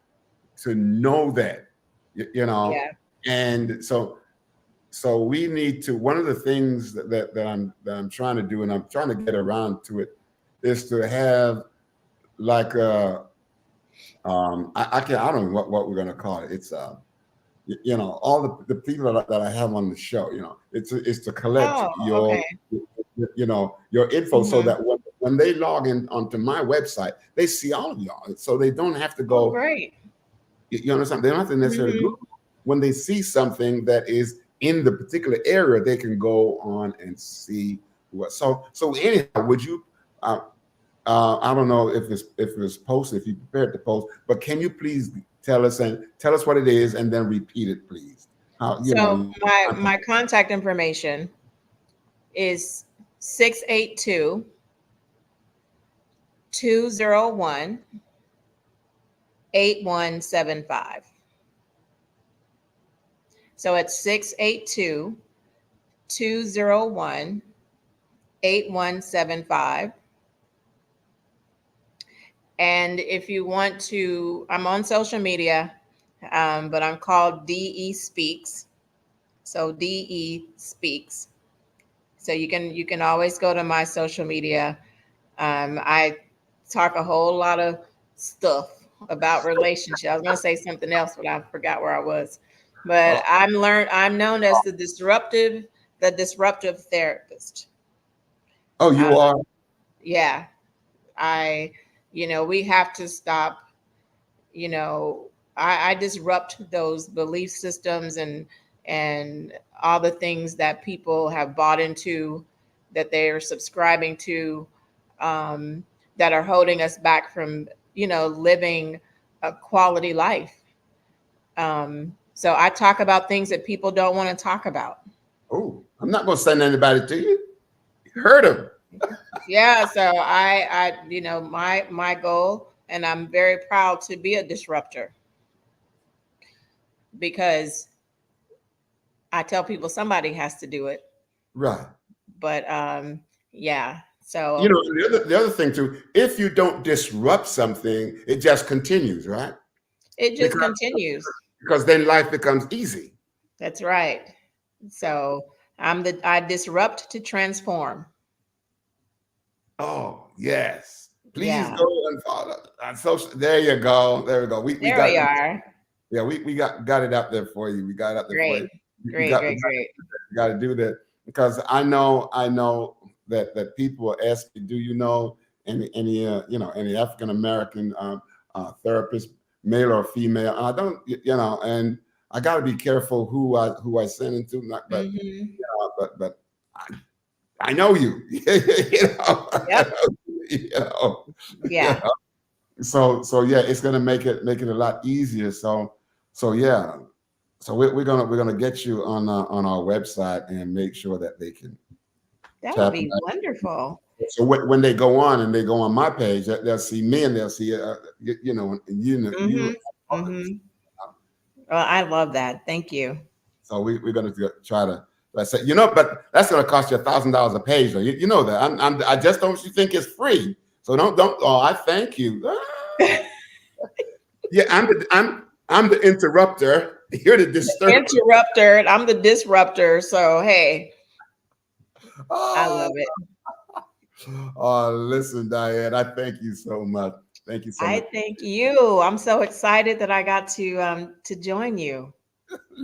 to know that, Yeah. and so we need to. One of the things that I'm trying to do, and I'm trying to get around to it, is to have like I don't know what we're going to call it. all the people that I have on the show. It's to collect Oh, your okay. your info, so Hmm. that when they log in onto my website, they see all of y'all, so they don't have to Oh, go. great. You understand? They don't have to necessarily Google. Hmm. When they see something that is in the particular area, they can go on and see what. So anyhow, would you? Uh, I don't know if it's posted, if you prepared to post, but can you please tell us what it is, and then repeat it, please? So my contact information is 682-201-8175. So it's 682-201-8175. And if you want to, I'm on social media, but I'm called DE Speaks. So DE Speaks. So you can always go to my social media. I talk a whole lot of stuff about relationships. I was gonna say something else, but I forgot where I was. But Oh, I'm known as the disruptive therapist. oh, Uh, you are. yeah, I, we have to stop. You know, I disrupt those belief systems and all the things that people have bought into, that they are subscribing to, um, that are holding us back from living a quality life. So I talk about things that people don't want to talk about. Oh, I'm not going to send anybody to you. Heard him. Yeah, so my goal, and I'm very proud to be a disruptor, because I tell people somebody has to do it. Right. But yeah, You so know, the other thing too, if you don't disrupt something, it just continues, right? it just Because continues. then life becomes easy. That's right. So I disrupt to transform. Oh, yes. Please Yeah, go and follow on social. There you go. There we go. We there got we it. are. Yeah, we got it up there for you. We got it up there for you. Great, We great, got great, great. to do that, because I know that people ask me, do you know any African American therapist, male or female? I don't, and I got to be careful who I send it to. Not, Hmm. but I know you. you know, Yep. you know, you Yeah, know. So yeah, it's gonna make it a lot easier. So yeah, so we're gonna get you on our website and make sure that they can that would tap. be wonderful. So when they go on and they go on my page, they'll see me, and they'll see you. Hmm. Hmm. Well, I love that. Thank you. So we're gonna try to. Let's say, but that's gonna cost you $1,000 a page, though. You know that. I just don't you think it's free. So don't. Oh, I thank you. Yeah, I'm the interrupter. You're the disturber. Interrupter. I'm the disruptor. So hey, I Oh, love it. oh, listen, Diane, I thank you so much. Thank you so I much. thank you. I'm so excited that I got to join you.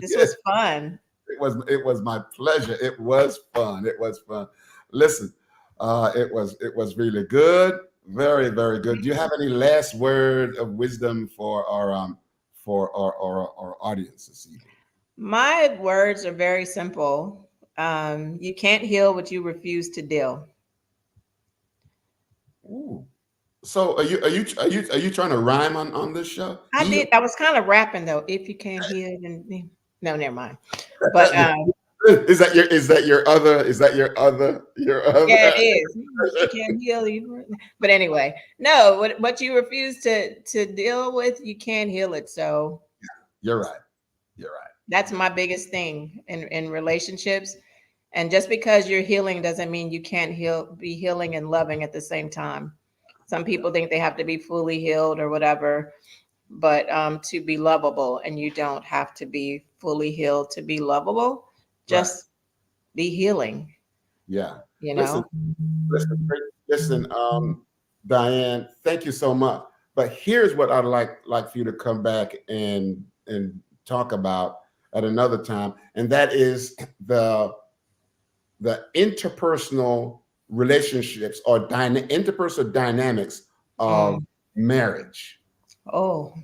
This Yeah, was fun. it was my pleasure. It was fun. It was fun. Listen, it was really good. Very, very good. Do you have any last word of wisdom for our audience this evening? My words are very simple. You can't heal what you refuse to deal. Ooh. So are you trying to rhyme on this show? I Heal. did. I was kind of rapping though. If you can't heal, then no, never mind. But yeah, it is that your other is. If you can't heal, you. But anyway, no. What you refuse to deal with, you can't heal it. So You're right. You're right. that's my biggest thing in relationships. And just because you're healing doesn't mean you can't be healing and loving at the same time. Some Yeah. people think they have to be fully healed or whatever, but to be lovable, and you don't have to be fully healed to be lovable. Right. Just be healing, Yeah. you Listen, know. listen, Diane, thank you so much. But here's what I'd like for you to come back and talk about. at another time, and that is the interpersonal relationships or interpersonal dynamics of marriage. Oh,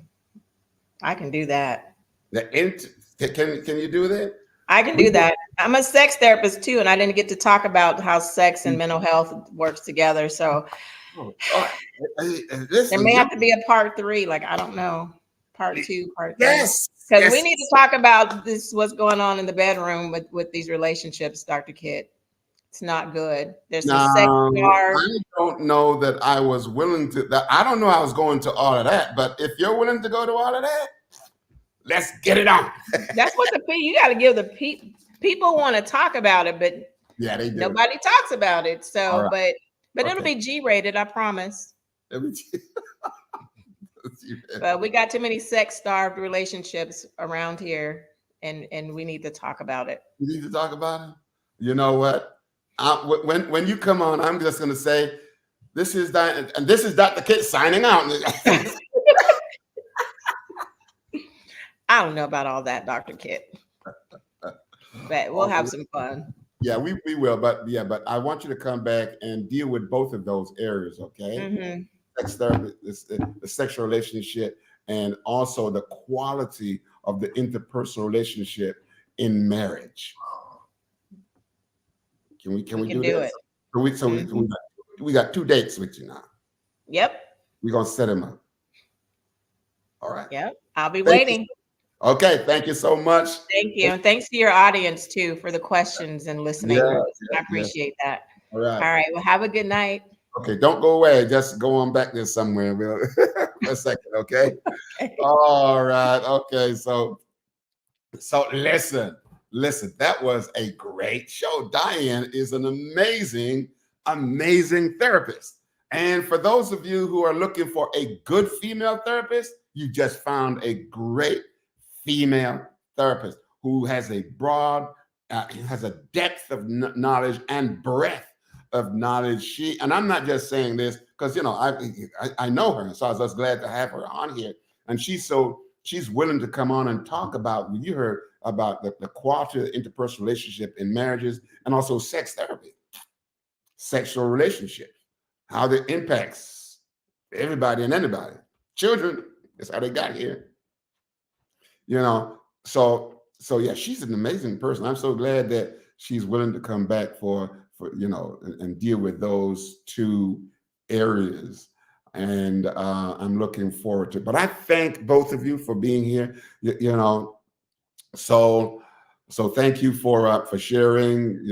I can do that. Can you do that? I can do that. I'm a sex therapist too, and I didn't get to talk about how sex and mental health works together. So there may have to be a part 3. Like, I don't know, part 2, part 3. Yes, because we need to talk about this. What's going on in the bedroom with these relationships, Dr. Kidd? It's not good. There's some sex I don't know that I was willing to. I don't know I was going to all of that, but if you're willing to go to all of that, let's get it on. That's what you got to give the people want to talk about it, but yeah, they do. Nobody talks about it. So, right. but it'll be G-rated, I promise. But we got too many sex-starved relationships around here, and we need to talk about it. You need to talk about it. You know what? When you come on, I'm just going to say, this is Diane, and this is Dr. Kidd signing out. I don't know about all that, Dr. Kidd. But we'll have some fun. Yeah, we will. But I want you to come back and deal with both of those areas, okay? Sex therapy, the sexual relationship, and also the quality of the interpersonal relationship in marriage. Can we do this? We got 2 dates with you now. Yep. We're gonna set them up. All right. Yep. I'll be waiting. Okay. Thank you so much. Thank you. And thanks to your audience too for the questions and listening. I appreciate that. All right. All right. Well, have a good night. Okay. Don't go away. Just go on back there somewhere for a second. Okay. All right. Okay. So listen, that was a great show. Diane is an amazing therapist. And for those of you who are looking for a good female therapist, you just found a great female therapist who has a broad, has a depth of knowledge and breadth of knowledge. And I'm not just saying this because, I know her. So I was just glad to have her on here. And she's willing to come on and talk about, you heard about the quality of the interpersonal relationship in marriages, and also sex therapy, sexual relationships, how that impacts everybody and anybody. Children, that's how they got here. So yeah, she's an amazing person. I'm so glad that she's willing to come back for and deal with those 2 areas. And I'm looking forward to it. But I thank both of you for being here. So thank you for sharing.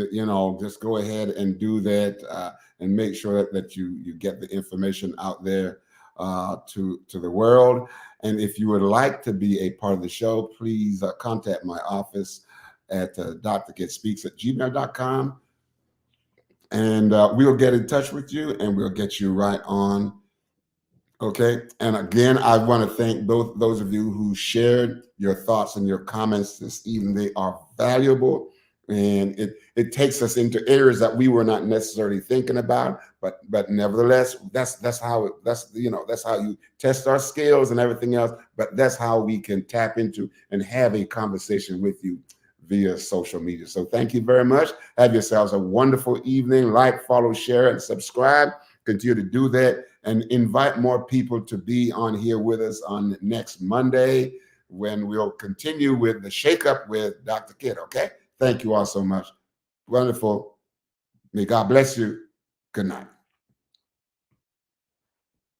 Just go ahead and do that and make sure that you get the information out there to the world. And if you would like to be a part of the show, please contact my office at drkiddspeaks@gmail.com, and we'll get in touch with you and we'll get you right on. Okay. And again, I want to thank both those of you who shared your thoughts and your comments this evening. They are valuable, and it takes us into areas that we were not necessarily thinking about, but nevertheless, that's how you test our skills and everything else. But that's how we can tap into and have a conversation with you via social media. So thank you very much. Have yourselves a wonderful evening. Like, follow, share, and subscribe. Continue to do that, and invite more people to be on here with us on next Monday, when we'll continue with the Shake Up with Dr. Kidd. Okay. Thank you all so much. Wonderful. May God bless you. Good night.